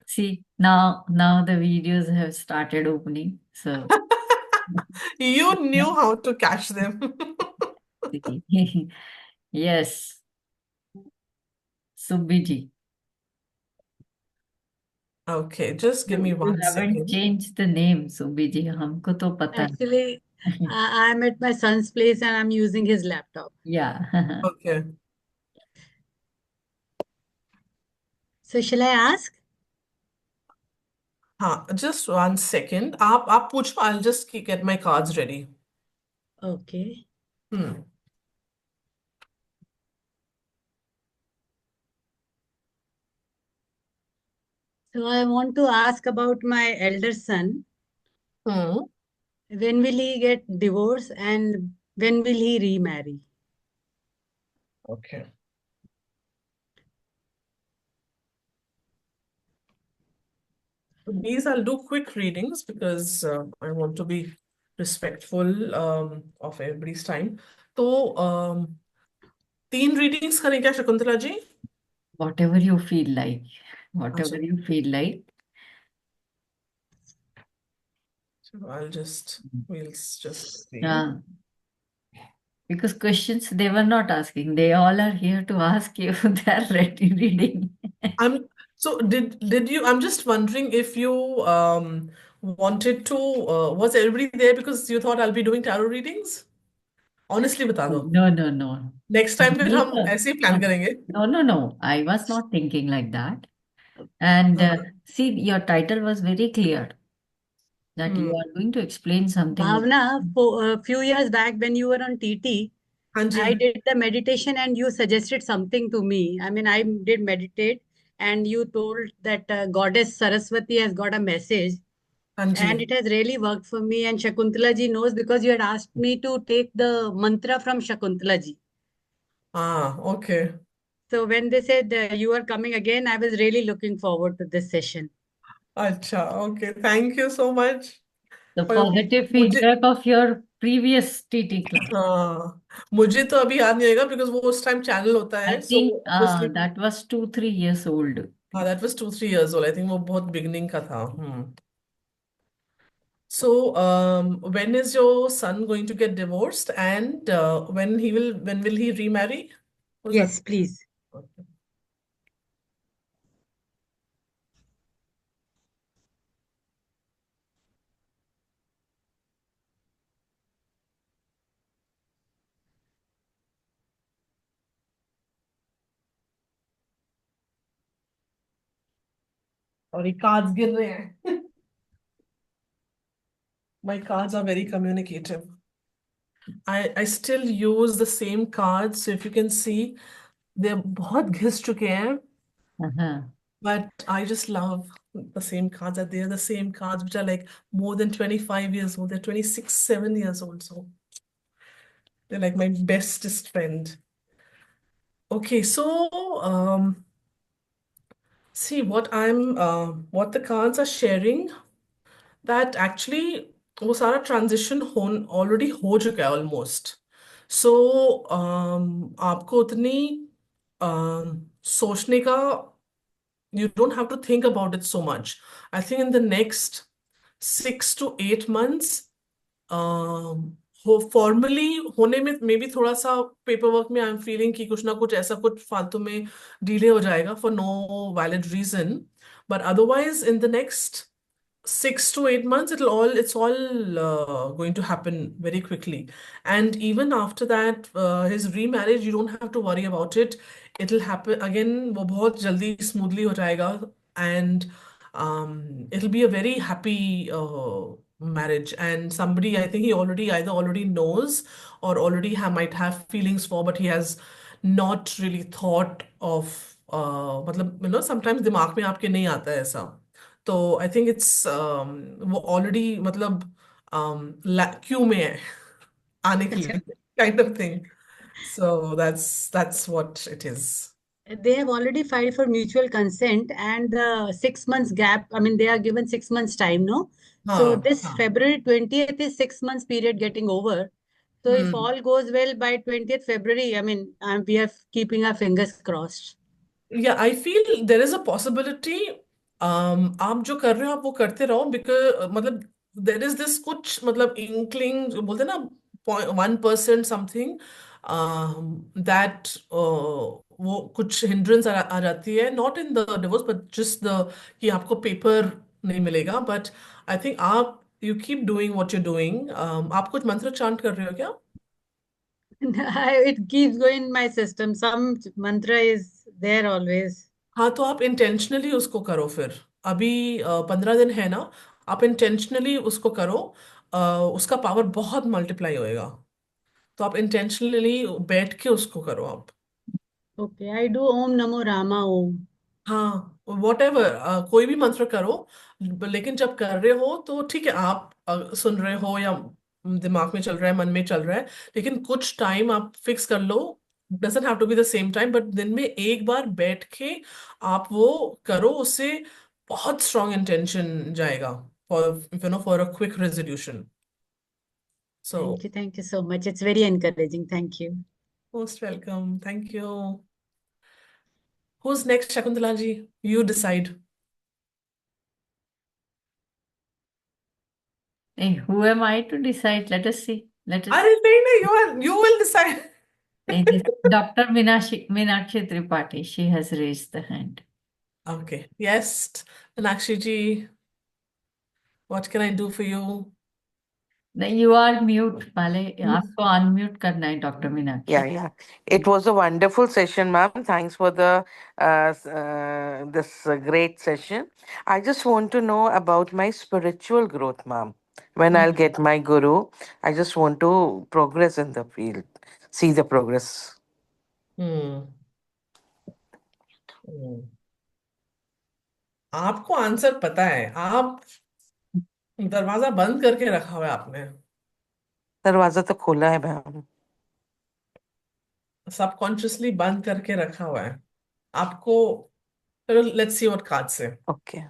See, now the videos have started opening. So you knew how to catch them. yes, Subiji. Okay, just give me You 1 haven't second. changed the name, Subiji. हमको तो पता है. Actually, I'm at my son's place and I'm using his laptop. Yeah. Okay. So shall I ask? हाँ, just 1 second. आप पूछो, I'll just get my cards ready. Okay. Hmm. So I want to ask about my elder son. Hmm. When will he get divorced and when will he remarry? Okay. So these I'll do quick readings because I want to be respectful of everybody's time. तो 3 readings करें क्या Shakuntala ji? Whatever you feel like. Whatever अच्छा, you feel like. so we'll just see. Yeah. Because questions they were not asking. They all are here to ask you. They are ready reading. I'm so did you? I'm just wondering if you wanted to. Was everybody there because you thought I'll be doing tarot readings? Honestly, बता दो। No, no, no. Next time फिर No, हम sir. ऐसे ही plan No, करेंगे। no, no, no. I was not thinking like that. And हाँ। see, your title was very clear that you hmm. are going to explain something. Bhavna, for a few years back when you were on TT, हाँ जी। I did the meditation and you suggested something to me. I mean, I did meditate and you told that Goddess Saraswati has got a message हाँ जी। and it has really worked for me. And Shakuntala ji knows because you had asked me to take the mantra from Shakuntala ji. हाँ, okay. So when they said you are coming again, I was really looking forward to this session. अच्छा, okay, thank you so much The for positive मुझे। feedback of your previous TT class. हाँ, मुझे तो अभी याद नहीं आएगा because वो उस टाइम चैनल होता I है, सो think obviously. that was 2-3 years old. हाँ, that was 2-3 years old, I think वो बहुत बिगनिंग का था। So, when is your son going to get divorced, and when will he remarry? Was that? Yes, please. Okay. और ये cards गिर रहे हैं। My cards are very communicative. I still use the same cards, so if you can see, they're बहुत घिस चुके हैं, Uh-huh. but I just love the same cards. That they are the same cards which are like more than 25 years old. They're 26, 7 years old, so they're like my bestest friend. Okay, so see what the cards are sharing, that actually वो सारा transition हो already हो चुका है almost. सो आपको उतनी सोचने का, you don't have to think about it so much. I think in the next 6 to 8 months, हो फॉर्मली होने में मे बी थोड़ा सा पेपर वर्क में आई एम फीलिंग कि कुछ ना कुछ ऐसा कुछ फालतू में डिले हो जाएगा for no valid reason, but otherwise in the next 6 to 8 months, it's all going to happen very quickly. And even after that, his remarriage, you don't have to worry about it. It'll happen again, वो बहुत जल्दी smoothly हो जाएगा, and it'll be a very happy marriage. And somebody, I think he already either already knows or already might have feelings for, but he has not really thought of, मतलब sometimes दिमाग में आपके नहीं आता है ऐसा, तो आई थिंक इट्स वो ऑलरेडी मतलब क्यू में है आने के लिए, kind of thing. So that's what it is. They have already filed for mutual consent, and the 6 months gap. I mean, they are given 6 months time, no? So हाँ, this February 20th is 6 months period getting over. So if hmm. all goes well by 20th February, I mean, we are keeping our fingers crossed. या I feel there is a possibility. आप जो कर रहे हो आप वो करते रहो, बिकॉज मतलब देर इज दिस कुछ मतलब इंक्लिंग जो बोलते हैं ना, 1% समथिंग, दैट वो कुछ हिंड्रेंस आ जाती है, not in the divorce but just the कि आपको पेपर नहीं मिलेगा। बट आई थिंक आप you keep doing what you doing. आप कुछ मंत्र चांट कर रहे हो क्या? It keeps going in my system. Some mantra is there always. हाँ, तो आप इंटेंशनली उसको करो फिर। अभी 15 दिन है ना, आप इंटेंशनली उसको करो, अ, उसका पावर बहुत मल्टीप्लाई होएगा। तो आप इंटेंशनली बैठ के उसको करो आप। Okay, I do Om Namo Rama Om. हाँ, वॉट एवर, कोई भी मंत्र करो, लेकिन जब कर रहे हो तो ठीक है, आप सुन रहे हो या दिमाग में चल रहा है, मन में चल रहा है, लेकिन कुछ टाइम आप फिक्स कर लो। Doesn't have to be the same time, but दिन में एक बार बैठ के आप वो करो, उससे बहुत स्ट्रॉन्ग इंटेंशन जाएगा for a quick resolution. So Thank you so much. It's very encouraging. Thank you. Most welcome, thank you. Who's next, Shakuntala ji? You decide. Hey, who am I to decide? Let us see. Let us. अरे नहीं नहीं, you will decide. It is Dr. Meenakshi Tripathi. She has raised the hand. Okay. Yes, Meenakshi ji, what can I do for you? नहीं, you are mute वाले, आपको unmute करना है doctor Yeah, Meenakshi. yeah. It was a wonderful session, ma'am. Thanks for the this great session. I just want to know about my spiritual growth, ma'am. When I'll get my guru, I just want to progress in the field, see the progress. हम्म। हम्म। आपको answer पता है, आप दरवाजा बंद करके रखा हुआ है आपने, दरवाजा तो खोला है, मैम। सबकॉन्शियसली बंद करके रखा हुआ है आपको। चलो लेट्स सी व्हाट कार्ड से। Okay.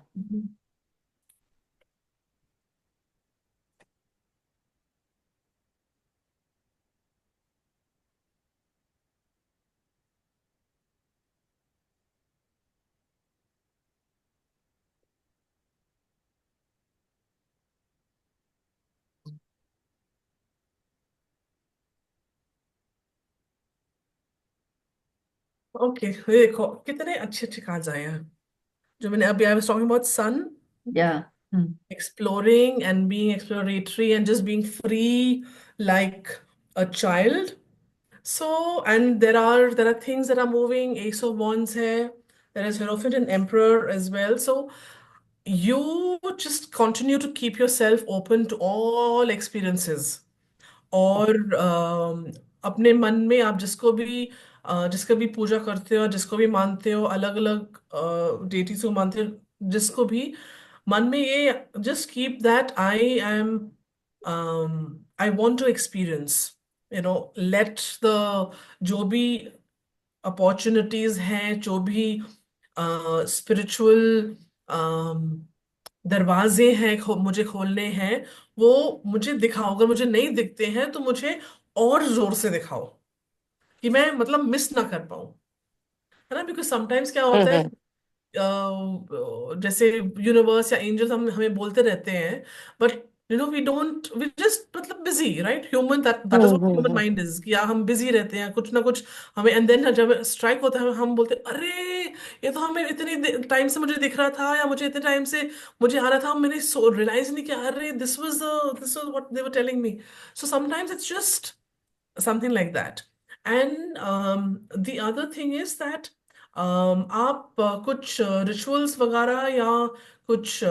ओके, ये देखो कितने अच्छे अच्छे कार्ड्स आए हैं। जो मैंने अभी, I was talking about sun, Yeah. Hmm. exploring and being exploratory and just being free like a child. So, and there are things that are moving. Ace of Wands here. There is Hierophant and Emperor as well. So you just continue to keep yourself open to all experiences. और अपने मन में आप जिसको भी पूजा करते हो, जिसको भी मानते हो, अलग अलग डेटीज को मानते हो, जिसको भी मन में ये just keep that I am I want to experience, let the जो भी अपॉर्चुनिटीज हैं, जो भी स्पिरिचुअल दरवाजे हैं मुझे खोलने हैं, वो मुझे दिखाओ। अगर मुझे नहीं दिखते हैं तो मुझे और जोर से दिखाओ, कि मैं मतलब मिस ना कर पाऊं, है ना। बिकॉज समटाइम्स क्या होता है, हम्म जैसे यूनिवर्स या एंजल्स हम हमें बोलते रहते हैं, but we don't, we just मतलब busy, right. Human, that is what human hmm mind is, कि यार हम बिजी रहते हैं कुछ ना कुछ। हमें एंड देन जब स्ट्राइक होता है हम बोलते हैं, अरे ये तो हमें इतनी टाइम से मुझे दिख रहा था, या मुझे इतने टाइम से मुझे आ रहा था, मैंने रियलाइज नहीं किया, अरे this was what they were telling me. So sometimes it's just something like that. And the other thing is that आप कुछ रिचुअल्स वगैरह या कुछ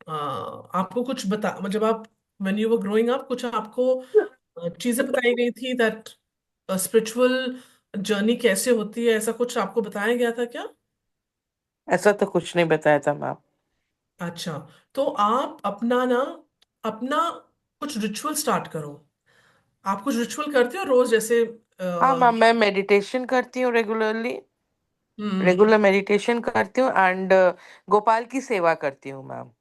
आपको कुछ जब आप when you were growing up, कुछ आपको चीजें बताई गई थी दैट स्पिरिचुअल जर्नी कैसे होती है, ऐसा कुछ आपको बताया गया था क्या? ऐसा तो कुछ नहीं बताया था मैम। अच्छा, तो आप अपना कुछ रिचुअल स्टार्ट करो। आप कुछ रिचुअल करते हो रोज, जैसे हाँ मैम, मैं मेडिटेशन करती हूँ रेगुलरली। हम्म। रेगुलर मेडिटेशन करती हूँ एंड गोपाल की सेवा करती हूँ मैम।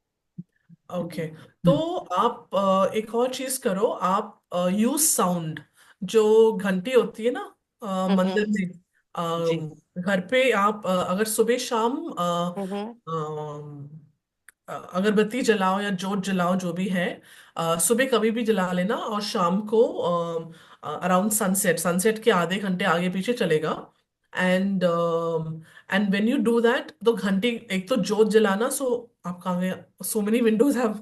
ओके, तो Hmm. आप एक और चीज करो, आप यूज साउंड, जो घंटी होती है ना मंदिर में, जी। घर पे आप अगर सुबह शाम हम्म अगरबत्ती जलाओ या जोत जलाओ, जो भी है, सुबह कभी भी जला लेना, और शाम को अराउंड सनसेट, सनसेट के आधे घंटे आगे पीछे चलेगा। And and when you do that, तो घंटी, एक तो जोत जलाना, सो आप कहाँ गए, so many Windows have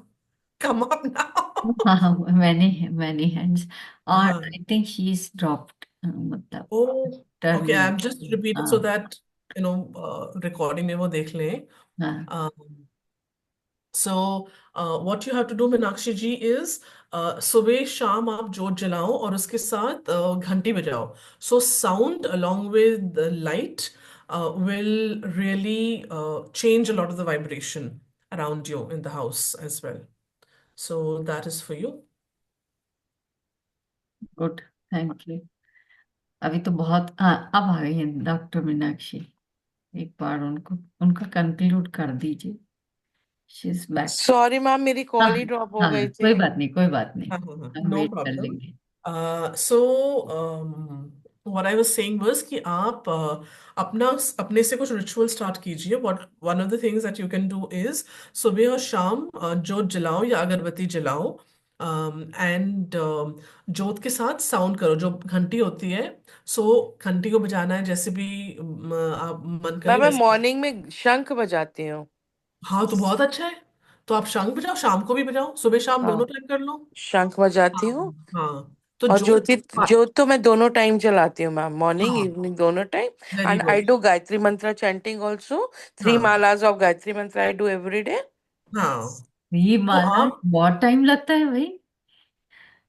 come up now. हाँ, many hands. और हाँ, I think she's dropped. मतलब oh, after okay, I we. Am just repeating so हाँ. दैट रिकॉर्डिंग में वो देख लें। हाँ. So, what you have to do, Meenakshi ji, is सुबह शाम आप जोत जलाओ और उसके साथ घंटी बजाओ। So sound along with the light will really change a lot of the vibration around you in the house as well. So that is for you. Good. Thank you. अभी तो बहुत, हाँ, अब आ गई है डॉक्टर मीनाक्षी. एक बार उनको उनका कंक्लूड कर दीजिए. She is back. Sorry ma'am, मेरी हाँ. कॉल ही ड्रॉप हो हाँ, गई कोई थी। बात नहीं, कोई बात नहीं. हाँ, हाँ, हाँ, हम नो वेट कर प्रॉब्लम। लेंगे. So what I was saying was कि आप अपना अपने से कुछ रिचुअल स्टार्ट कीजिए। What one of the things that you can do is, सुबह और शाम जोत जलाओ या अगरबत्ती जलाओ, एंड जोत के साथ साउंड करो, जो घंटी होती है। सो घंटी को बजाना है, जैसे भी आप मन करे मैम मैं वैसे। मॉर्निंग में शंख बजाती हूँ। हाँ, तो बहुत अच्छा है। तो आप शंख बजाओ, शाम को भी बजाओ, सुबह शाम हाँ, दोनों टाइम कर लो। शंख बजाती हाँ, हूँ। हाँ, तो और जोत, ज्योत तो मैं दोनों टाइम जलाती हूँ मैम, मॉर्निंग हाँ, इवनिंग दोनों time. Very and I good. Do Gayatri मंत्र चैंटिंग ऑल्सो। थ्री हाँ, मालाज ऑफ गायत्री मंत्र आई डू एवरी डे। हाँ, ये तो माला आप, बहुत टाइम लगता है भाई.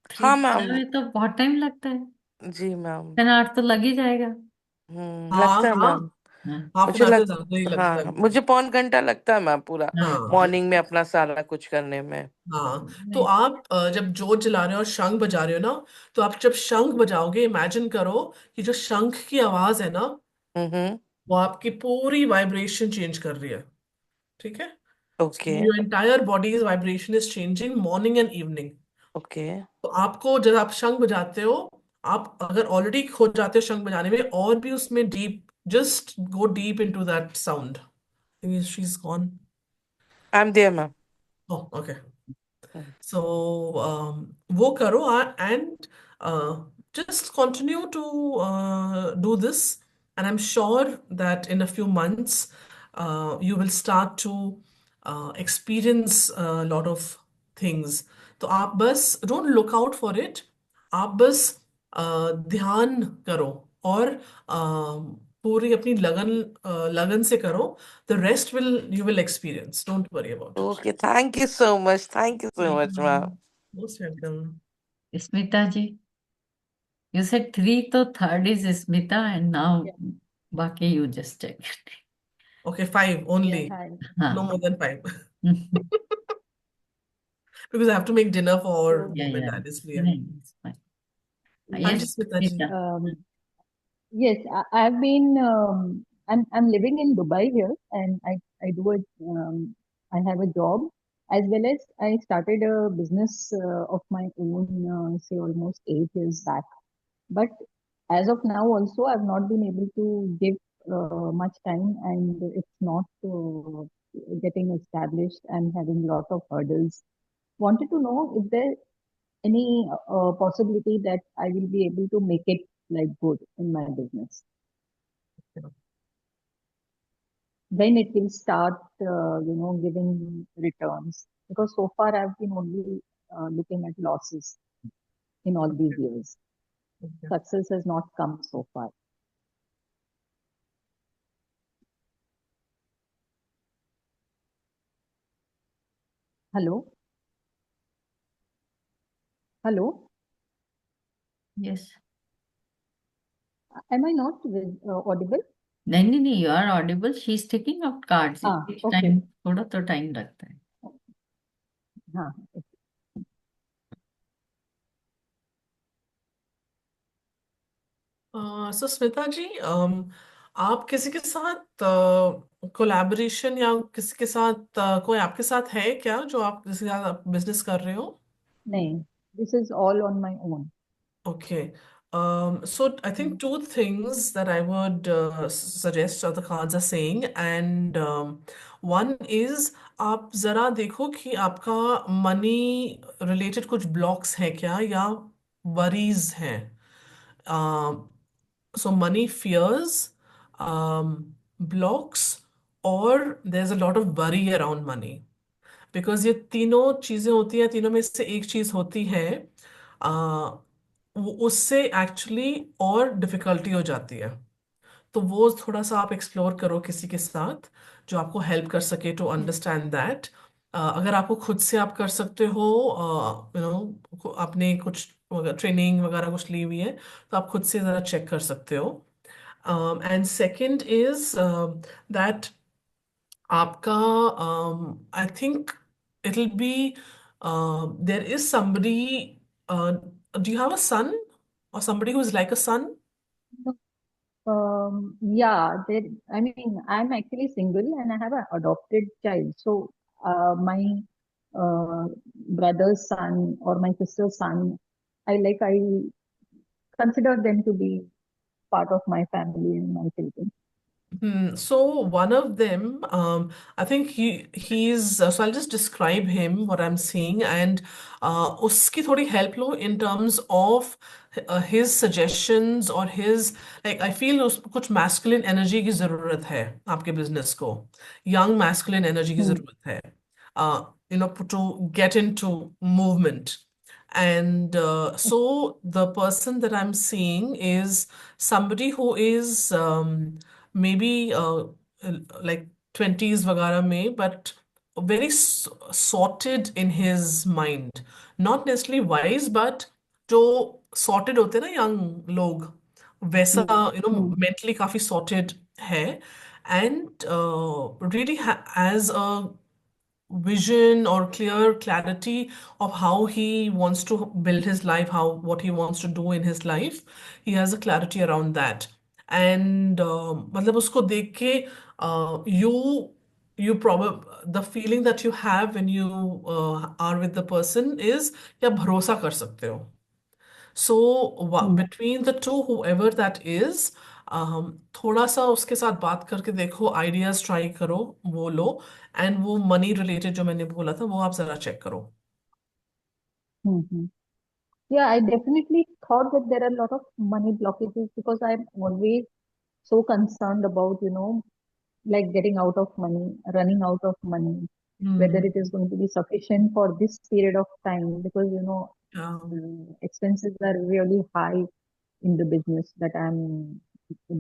थ्री हाँ माला मैम। में तो बहुत टाइम लगता है. जी मैम। 10 आवर तो लग ही जाएगा. हाँ, लगता है हाँ, मैम। हाफ एन मुझे आवर से लग ज्यादा ही लगता हाँ, है। मुझे पौन घंटा लगता है मैम पूरा हाँ, मॉर्निंग में अपना सारा कुछ करने में। हाँ, तो नहीं. आप जब जोत जला रहे हो और शंख बजा रहे हो ना, तो आप जब शंख बजाओगे, इमेजिन करो कि जो शंख की आवाज है ना, हम्म। वो आपकी पूरी वाइब्रेशन चेंज कर रही है। ठीक है, okay. Your entire bodies vibration is changing morning and evening. Okay. तो आपको जब आप शंख बजाते हो, आप अगर ऑलरेडी खो जाते हो शंख बजाने में, और भी उसमें deep, just go deep into that sound. She is gone. I am there ma'am. Okay, so वो करो, and just continue to do this. And I'm sure that in a few months, you will start to experience a lot of things. तो आप बस don't look out for it. आप बस ध्यान करो और पूरी अपनी लगन से करो. The rest you will experience. Don't worry about it. Okay, thank you so much. Thank you so much, ma'am. Most welcome. Smita ji, you said three, so third is Smita, and now Baki you just check. Okay, 5 Yeah, only. hi. No हाँ. more than 5. Because I have to make dinner for So, Yeah, mom and yeah. dad, इसलिए. नहीं, it's fine. हाँ yes, ji, Yes, Smita ji. Smita. yes, I've been, I'm living in Dubai here, and I do it, I have a job, as well as I started a business of my own, say almost 8 years back. But as of now, also, I've not been able to give much time, and it's not getting established. I'm having a lot of hurdles. Wanted to know if there any possibility that I will be able to make it like good in my business. When it will start, giving returns. Because so far I've been only looking at losses in all these years. Okay. Success has not come so far. Hello? Hello? Yes. Am I not audible? नहीं, you are audible. She's taking out cards. It takes Okay. time. थोड़ा तो time लगता है. हाँ. So Smita जी, आप किसी के साथ कोलैबोरेशन या किसी के साथ कोई आपके साथ है क्या जो आप जिसके साथ आप बिजनेस कर रहे हो? नहीं. This is all on my own. Okay. So I think two things that I would suggest or the cards are saying, and one is आप जरा देखो कि आपका मनी रिलेटेड कुछ ब्लॉक्स हैं क्या या वरीज हैं. So money fears, blocks, or there's a lot of worry around money. Because ये तीनों चीजें होती हैं, तीनों में से एक चीज होती है, आ, उससे एक्चुअली और डिफिकल्टी हो जाती है. तो वो थोड़ा सा आप एक्सप्लोर करो किसी के साथ जो आपको हेल्प कर सके टू अंडरस्टैंड दैट. अगर आपको खुद से आप कर सकते हो, आपने कुछ ट्रेनिंग वगैरह कुछ ली हुई है तो आप खुद से ज़रा चेक कर सकते हो. एंड सेकंड इज दैट आपका, I think it'll be, there is somebody, do you have a son or somebody who is like a son? Yeah, I mean, I'm actually single and I have an adopted child. So, my uh, brother's son or my sister's son, I consider them to be part of my family and my children. So one of them, I think he's so I'll just describe him what I'm seeing, and उसकी थोड़ी help low in terms of his suggestions or his, like I feel उस कुछ masculine energy की जरूरत है आपके business को, young masculine energy की Hmm. जरूरत है, to get into movement. And so the person that I'm seeing is somebody who is maybe like 20s वगैरह में, but very sorted in his mind. Not necessarily wise, but जो sorted होते हैं ना young लोग, वैसा Hmm. Hmm. mentally काफी sorted है, and really has a vision or clear clarity of how he wants to build his life, how what he wants to do in his life. He has a clarity around that. And मतलब उसको देख के you probably the feeling that you have when you are with the person is कि आप भरोसा कर सकते हो. So Hmm. between the two, whoever that is, थोड़ा सा उसके साथ बात करके देखो, आइडियाज ट्राई करो, वो लो, एंड वो मनी रिलेटेड जो मैंने बोला था वो आप जरा चेक करो. Hmm. Hmm. Yeah, I definitely thought that there are a lot of money blockages because I'm always so concerned about, like getting out of money, running out of money, whether Hmm. it is going to be sufficient for this period of time, because Yeah. expenses are really high in the business that I'm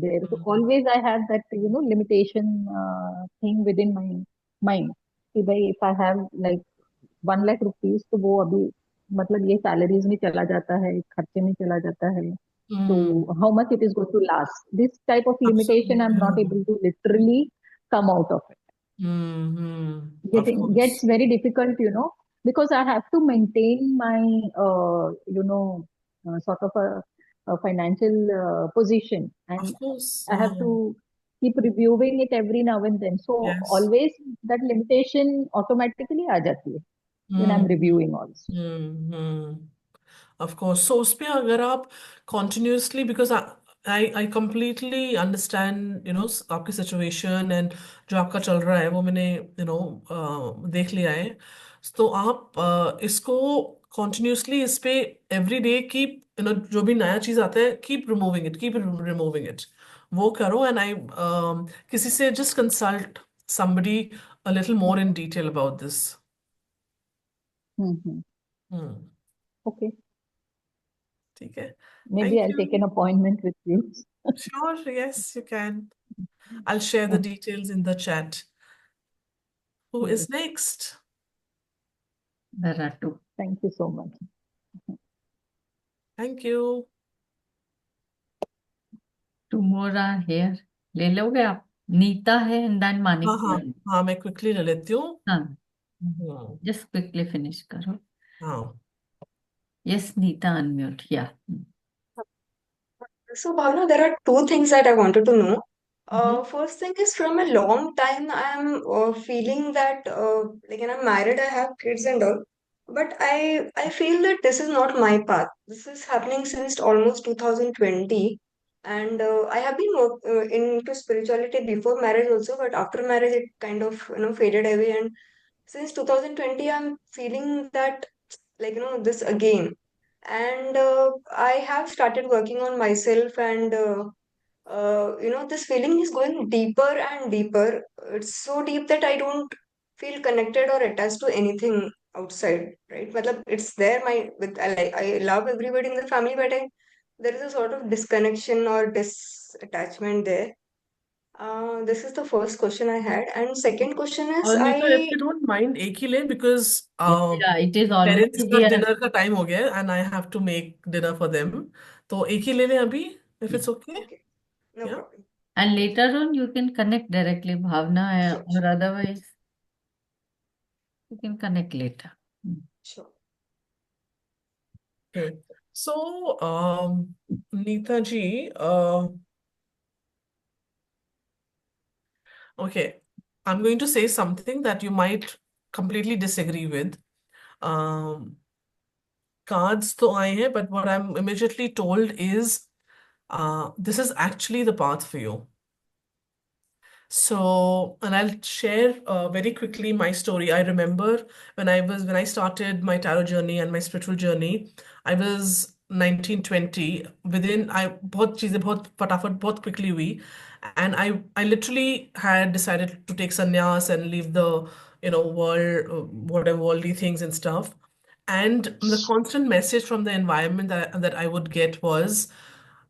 there. So Mm. always I have that, limitation thing within my mind. कि भाई, if I have like 1 lakh rupees, तो वो अभी मतलब ये salaries में चला जाता है, खर्चे में चला जाता है. So Mm. how much it is going to last? This type of limitation, I'm not Absolutely. able to literally come out of it. Mm-hmm. Of Getting gets course. very difficult, because I have to maintain my, sort of a financial position, and Of course. I have to keep reviewing it every now and then. So Yes. always that limitation automatically आ जाती है when I'm Mm-hmm. reviewing also. Mm-hmm. Of course. So उस पे अगर आप continuously, because I completely understand, आपकी situation and जो आपका चल रहा है वो मैंने देख लिया है. तो आप इसको continuously इस पे every day keep, जो भी नया चीज आता है, keep removing it. वो करो, and किसी से just consult somebody a little more in detail about this. Hmm. Hmm. Okay, ठीक है. maybe Thank I'll take you. an appointment with you. Sure, yes, you can. I'll share the details in the chat. Who Yes, is next? There are two. thank you so much. Thank you. Two more are here. ले लोगे आप? नीता है and then हाँ हाँ Manikya. हाँ, मैं quickly ले लेती हूँ. हाँ. हम्म, Just quickly finish करो. हाँ. Yes, Nita, unmute. Yeah. So, Bhavna, there are two things that I wanted to know. Mhm. First thing is from a long time, I'm feeling that, like, when I'm married, I have kids and all, but I feel that this is not my path. This is happening since almost 2020, and I have been into spirituality before marriage also, but after marriage, it kind of faded away, and since 2020, I'm feeling that, like, this again. And I have started working on myself, and this feeling is going deeper and deeper. It's so deep that I don't feel connected or attached to anything outside, right? Matlab, it's there. I love everybody in the family, but there is a sort of disconnection or disattachment there. This is the first question I had, and second question is Nita, if I you don't mind, एक ही ले, because Yeah, yeah, it is already parents का we are. Dinner का time हो गया है, and I have to make dinner for them. तो एक ही ले लें अभी, if Yeah. it's okay. okay, no Yeah. problem. And later on, you can connect directly, Bhavna, Sure, or sure, otherwise, you can connect later. Mm. sure. Okay. So, Neeta ji, okay, I'm going to say something that you might completely disagree with. Um, Cards तो आए हैं, but what I'm immediately told is, this is actually the path for you. So, and I'll share very quickly my story. I remember when I started my tarot journey and my spiritual journey, I was 19, 20. Within, I बहुत चीजें बहुत फटाफट बहुत quickly हुई, and I literally had decided to take sannyas and leave the world, whatever worldly things and stuff. And the constant message from the environment that I would get was,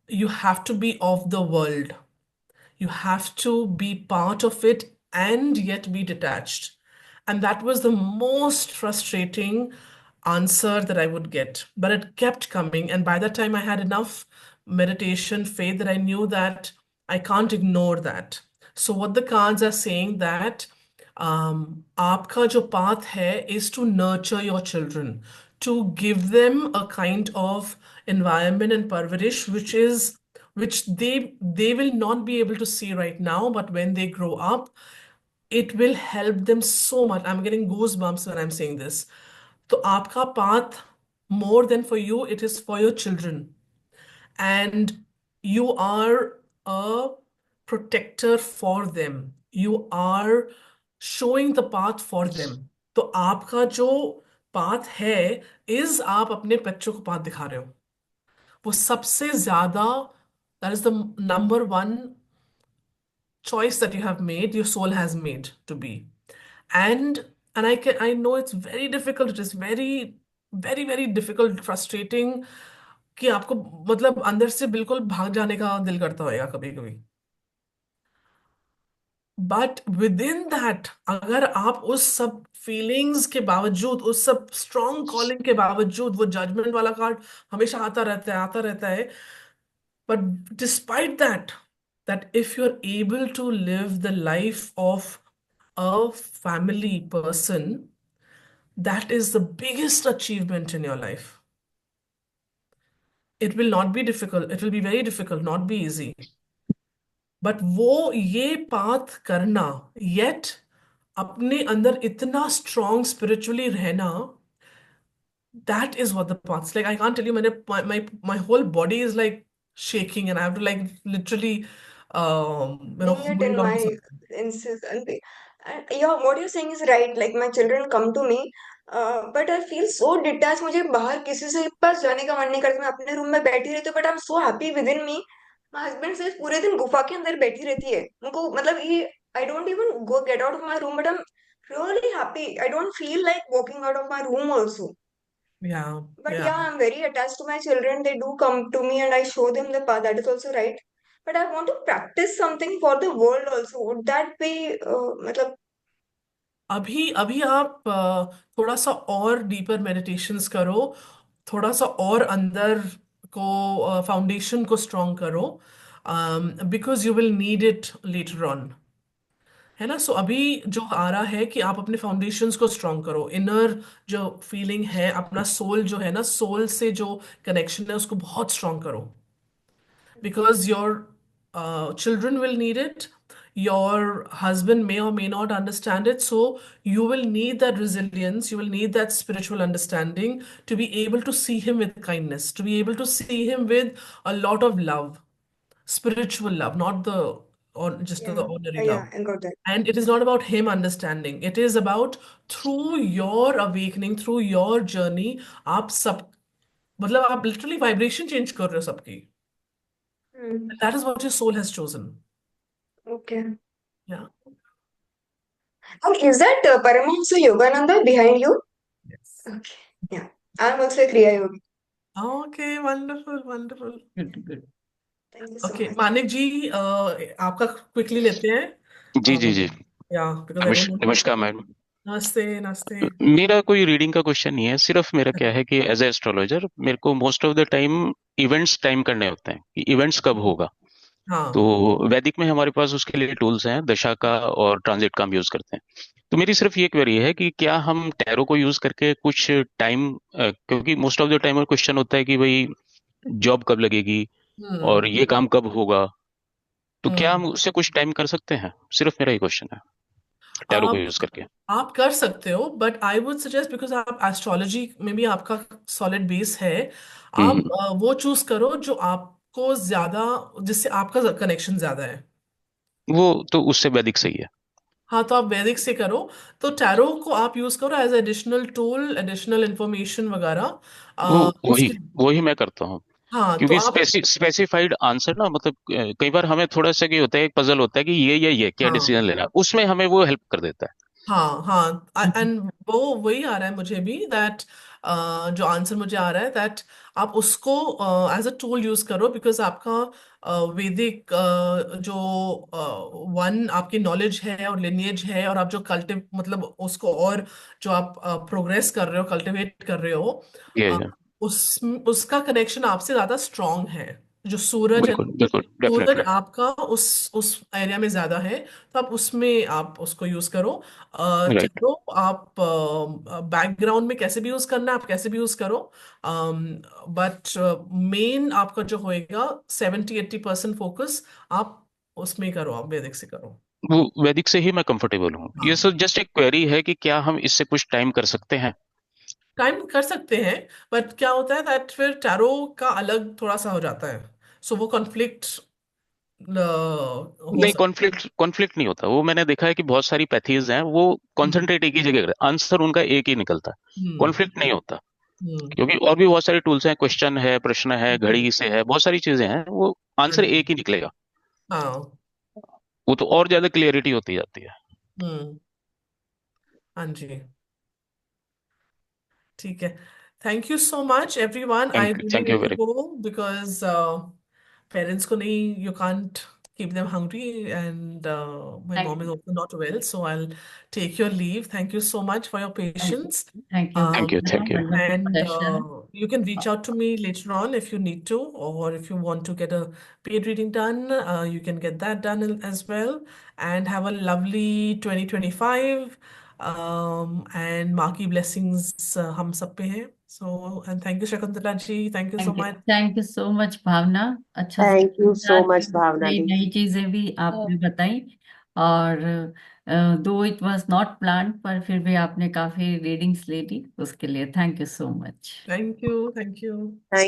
you have to be of the world. You have to be part of it and yet be detached. And that was the most frustrating answer that I would get. But it kept coming. And by that time, I had enough meditation faith that I knew that I can't ignore that. So, what the cards are saying that आपका जो path है is to nurture your children, to give them a kind of environment and parvarish which they will not be able to see right now, but when they grow up, it will help them so much. I'm getting goosebumps when I'm saying this. So आपका path, more than for you, it is for your children, and you are a protector for them. You are showing the path for them. तो आपका जो path है is आप अपने बच्चों को path दिखा रहे हो. वो सबसे ज्यादा, that is the number one choice that you have made, your soul has made to be. And I know it's very difficult. It is very difficult, frustrating, कि आपको मतलब अंदर से बिल्कुल भाग जाने का दिल करता होगा कभी कभी. बट विद इन दैट, अगर आप उस सब फीलिंग्स के बावजूद, उस सब स्ट्रॉन्ग कॉलिंग के बावजूद, वो जजमेंट वाला कार्ड हमेशा आता रहता है, आता रहता है, but despite that, that if you're able to live the life of a family person, that is the biggest achievement in your life. It will not be difficult. It will be very difficult, not be easy. But वो ये path करना, yet अपने अंदर इतना strong spiritually रहना, that is what the path's like. I can't tell you, my whole body is like shaking, and I have to like literally, Seeing it hold in on to my something. instance, and yeah, what you're saying is right. Like my children come to me, but I feel so detached. मुझे बाहर किसी से पास जाने का मन नहीं करता. मैं अपने रूम में बैठी रहती हूँ, but I'm so happy within me. My husband says पूरे दिन गुफा के अंदर बैठी रहती है. उनको मतलब ये I don't even go get out of my room, but I'm really happy. I don't feel like walking out of my room also. Yeah, But yeah. yeah, I'm very attached to my children. They do come to me and I show them the path. That is also right. But I want to practice something for the world also. Would that be, matlab, अभी अभी आप थोड़ा सा और deeper meditations करो, थोड़ा सा और अंदर को फाउंडेशन को स्ट्रॉन्ग करो, because you will need it later on. है ना? सो अभी जो आ रहा है कि आप अपने फाउंडेशंस को स्ट्रॉन्ग करो, इनर जो फीलिंग है, अपना सोल जो है ना, सोल से जो कनेक्शन है उसको बहुत स्ट्रॉन्ग करो, because your children will need it. Your husband may or may not understand it. So you will need that resilience. You will need that spiritual understanding to be able to see him with kindness, to be able to see him with a lot of love, spiritual love, not the or just the yeah, ordinary yeah, love. I got that. And it is not about him understanding. It is about through your awakening, through your journey, आप सब मतलब आप literally vibration change कर रहे हो सबकी. Hmm. That is what your soul has chosen. Okay. Yeah. And is that Paramahansa Yogananda behind you? Yes. Okay. Yeah. I'm also a Kriya Yogi. Okay, wonderful, wonderful. Good, good. Thank you so Okay, much. Manik जी, आपका quickly लेते हैं. जी जी जी या because I don't. नमस्कार ma'am. नमस्ते, नमस्ते. मेरा कोई reading का क्वेश्चन नहीं है, सिर्फ मेरा क्या है कि एज ए एस्ट्रोलॉजर मेरे को most of the time events time करने होते हैं कि इवेंट्स कब होगा. तो हाँ. वैदिक में हमारे पास उसके लिए टूल्स हैं, दशा का और ट्रांजिट का हम यूज करते हैं. तो मेरी सिर्फ ये क्वेरी है कि क्या हम टैरो को यूज करके कुछ टाइम, क्योंकि most of the time question होता है कि भाई जॉब कब लगेगी हम्म. और ये काम कब होगा, तो क्या हम हम्म. उससे कुछ टाइम कर सकते हैं? सिर्फ मेरा ये क्वेश्चन है टैरो को आप यूज करके. आप कर सकते हो, but I would suggest, because आप एस्ट्रोलॉजी में भी आपका सॉलिड बेस है, आप हम्म. वो चूज करो जो आपको ज्यादा, जिससे आपका कनेक्शन ज्यादा है. वो तो उससे वैदिक सही है. हाँ, तो आप वैदिक से करो. तो टैरो को आप यूज करो as additional tool, additional information वगैरह. वो वही उसके. वही मैं करता हूँ. हाँ, तो क्योंकि आप. स्पेसिफाइड आंसर ना, मतलब कई बार हमें थोड़ा सा क्या होता है, एक पजल होता है कि ये क्या डिसीजन हाँ, लेना है, उसमें हमें वो हेल्प कर देता हाँ, हाँ. है. एंड वो वही आ रहा है मुझे भी, दैट जो आंसर मुझे आ रहा है, दैट आप उसको एज अ टूल यूज करो, बिकॉज आपका वैदिक जो वन आपकी नॉलेज है और लिनिएज है, और आप जो कल्टिव मतलब उसको और जो आप प्रोग्रेस कर रहे हो, कल्टिवेट कर रहे हो, ये अ, उसका कनेक्शन आपसे ज्यादा स्ट्रांग है. जो सूरज है, बिल्कुल बिल्कुल सूरज डेफिनेटली. आपका उस एरिया में ज्यादा है, तो आप उसमें आप उसको यूज करो. राइट. चलो, आप बैकग्राउंड में कैसे भी यूज करना है, आप कैसे भी यूज करो, बट मेन आपका जो होएगा 70-80% फोकस आप उसमें करो, आप वैदिक से करो. वो वैदिक से ही मैं कंफर्टेबल हूँ. ये हाँ, सब जस्ट एक क्वेरी है कि क्या हम इससे कुछ टाइम कर सकते हैं. टाइम कर सकते हैं, बट क्या होता है दैट फिर टैरो का अलग थोड़ा सा हो जाता है, सो वो कॉन्फ्लिक्ट हो नहीं, सकता कॉन्फ्लिक्ट कॉन्फ्लिक्ट नहीं होता. वो मैंने देखा है कि बहुत सारी पैथीज हैं, वो है. कॉन्सेंट्रेट एक ही जगह करते हैं, आंसर उनका एक ही निकलता है. हम्म. कॉन्फ्लिक्ट नहीं होता. हम्म. क्योंकि और भी बहुत सारे टूल्स हैं, क्वेश्चन है, प्रश्न है, हम्म. घड़ी से है, बहुत सारी चीजें हैं, वो आंसर एक ही निकलेगा. हाँ. वो तो और ज्यादा क्लियरिटी होती जाती है। हम्म। हाँ जी, ठीक है। Thank you so much everyone. I really thank you need to very go because parents को नहीं, you can't keep them hungry, and my Thank mom is you. also not well, so I'll take your leave. Thank you so much for your Thank you. patience. Thank you, Um, Bhavna. Thank you. Wonderful and session. you can reach out to me later on if you need to, or if you want to get a paid reading done, you can get that done as well. And have a lovely 2025. And Maki blessings हम सब पे हैं. So, and thank you Shakuntala ji. Thank you so much. Thank you so much Bhavna. अच्छा thank you सो समझा, much भावना नई दी। नई चीजें भी Uh, आपने बताई। और दो इट वाज नॉट प्लान, पर फिर भी आपने काफी रीडिंग्स ले ली, उसके लिए thank you so much. Thank you. Thank you. Thank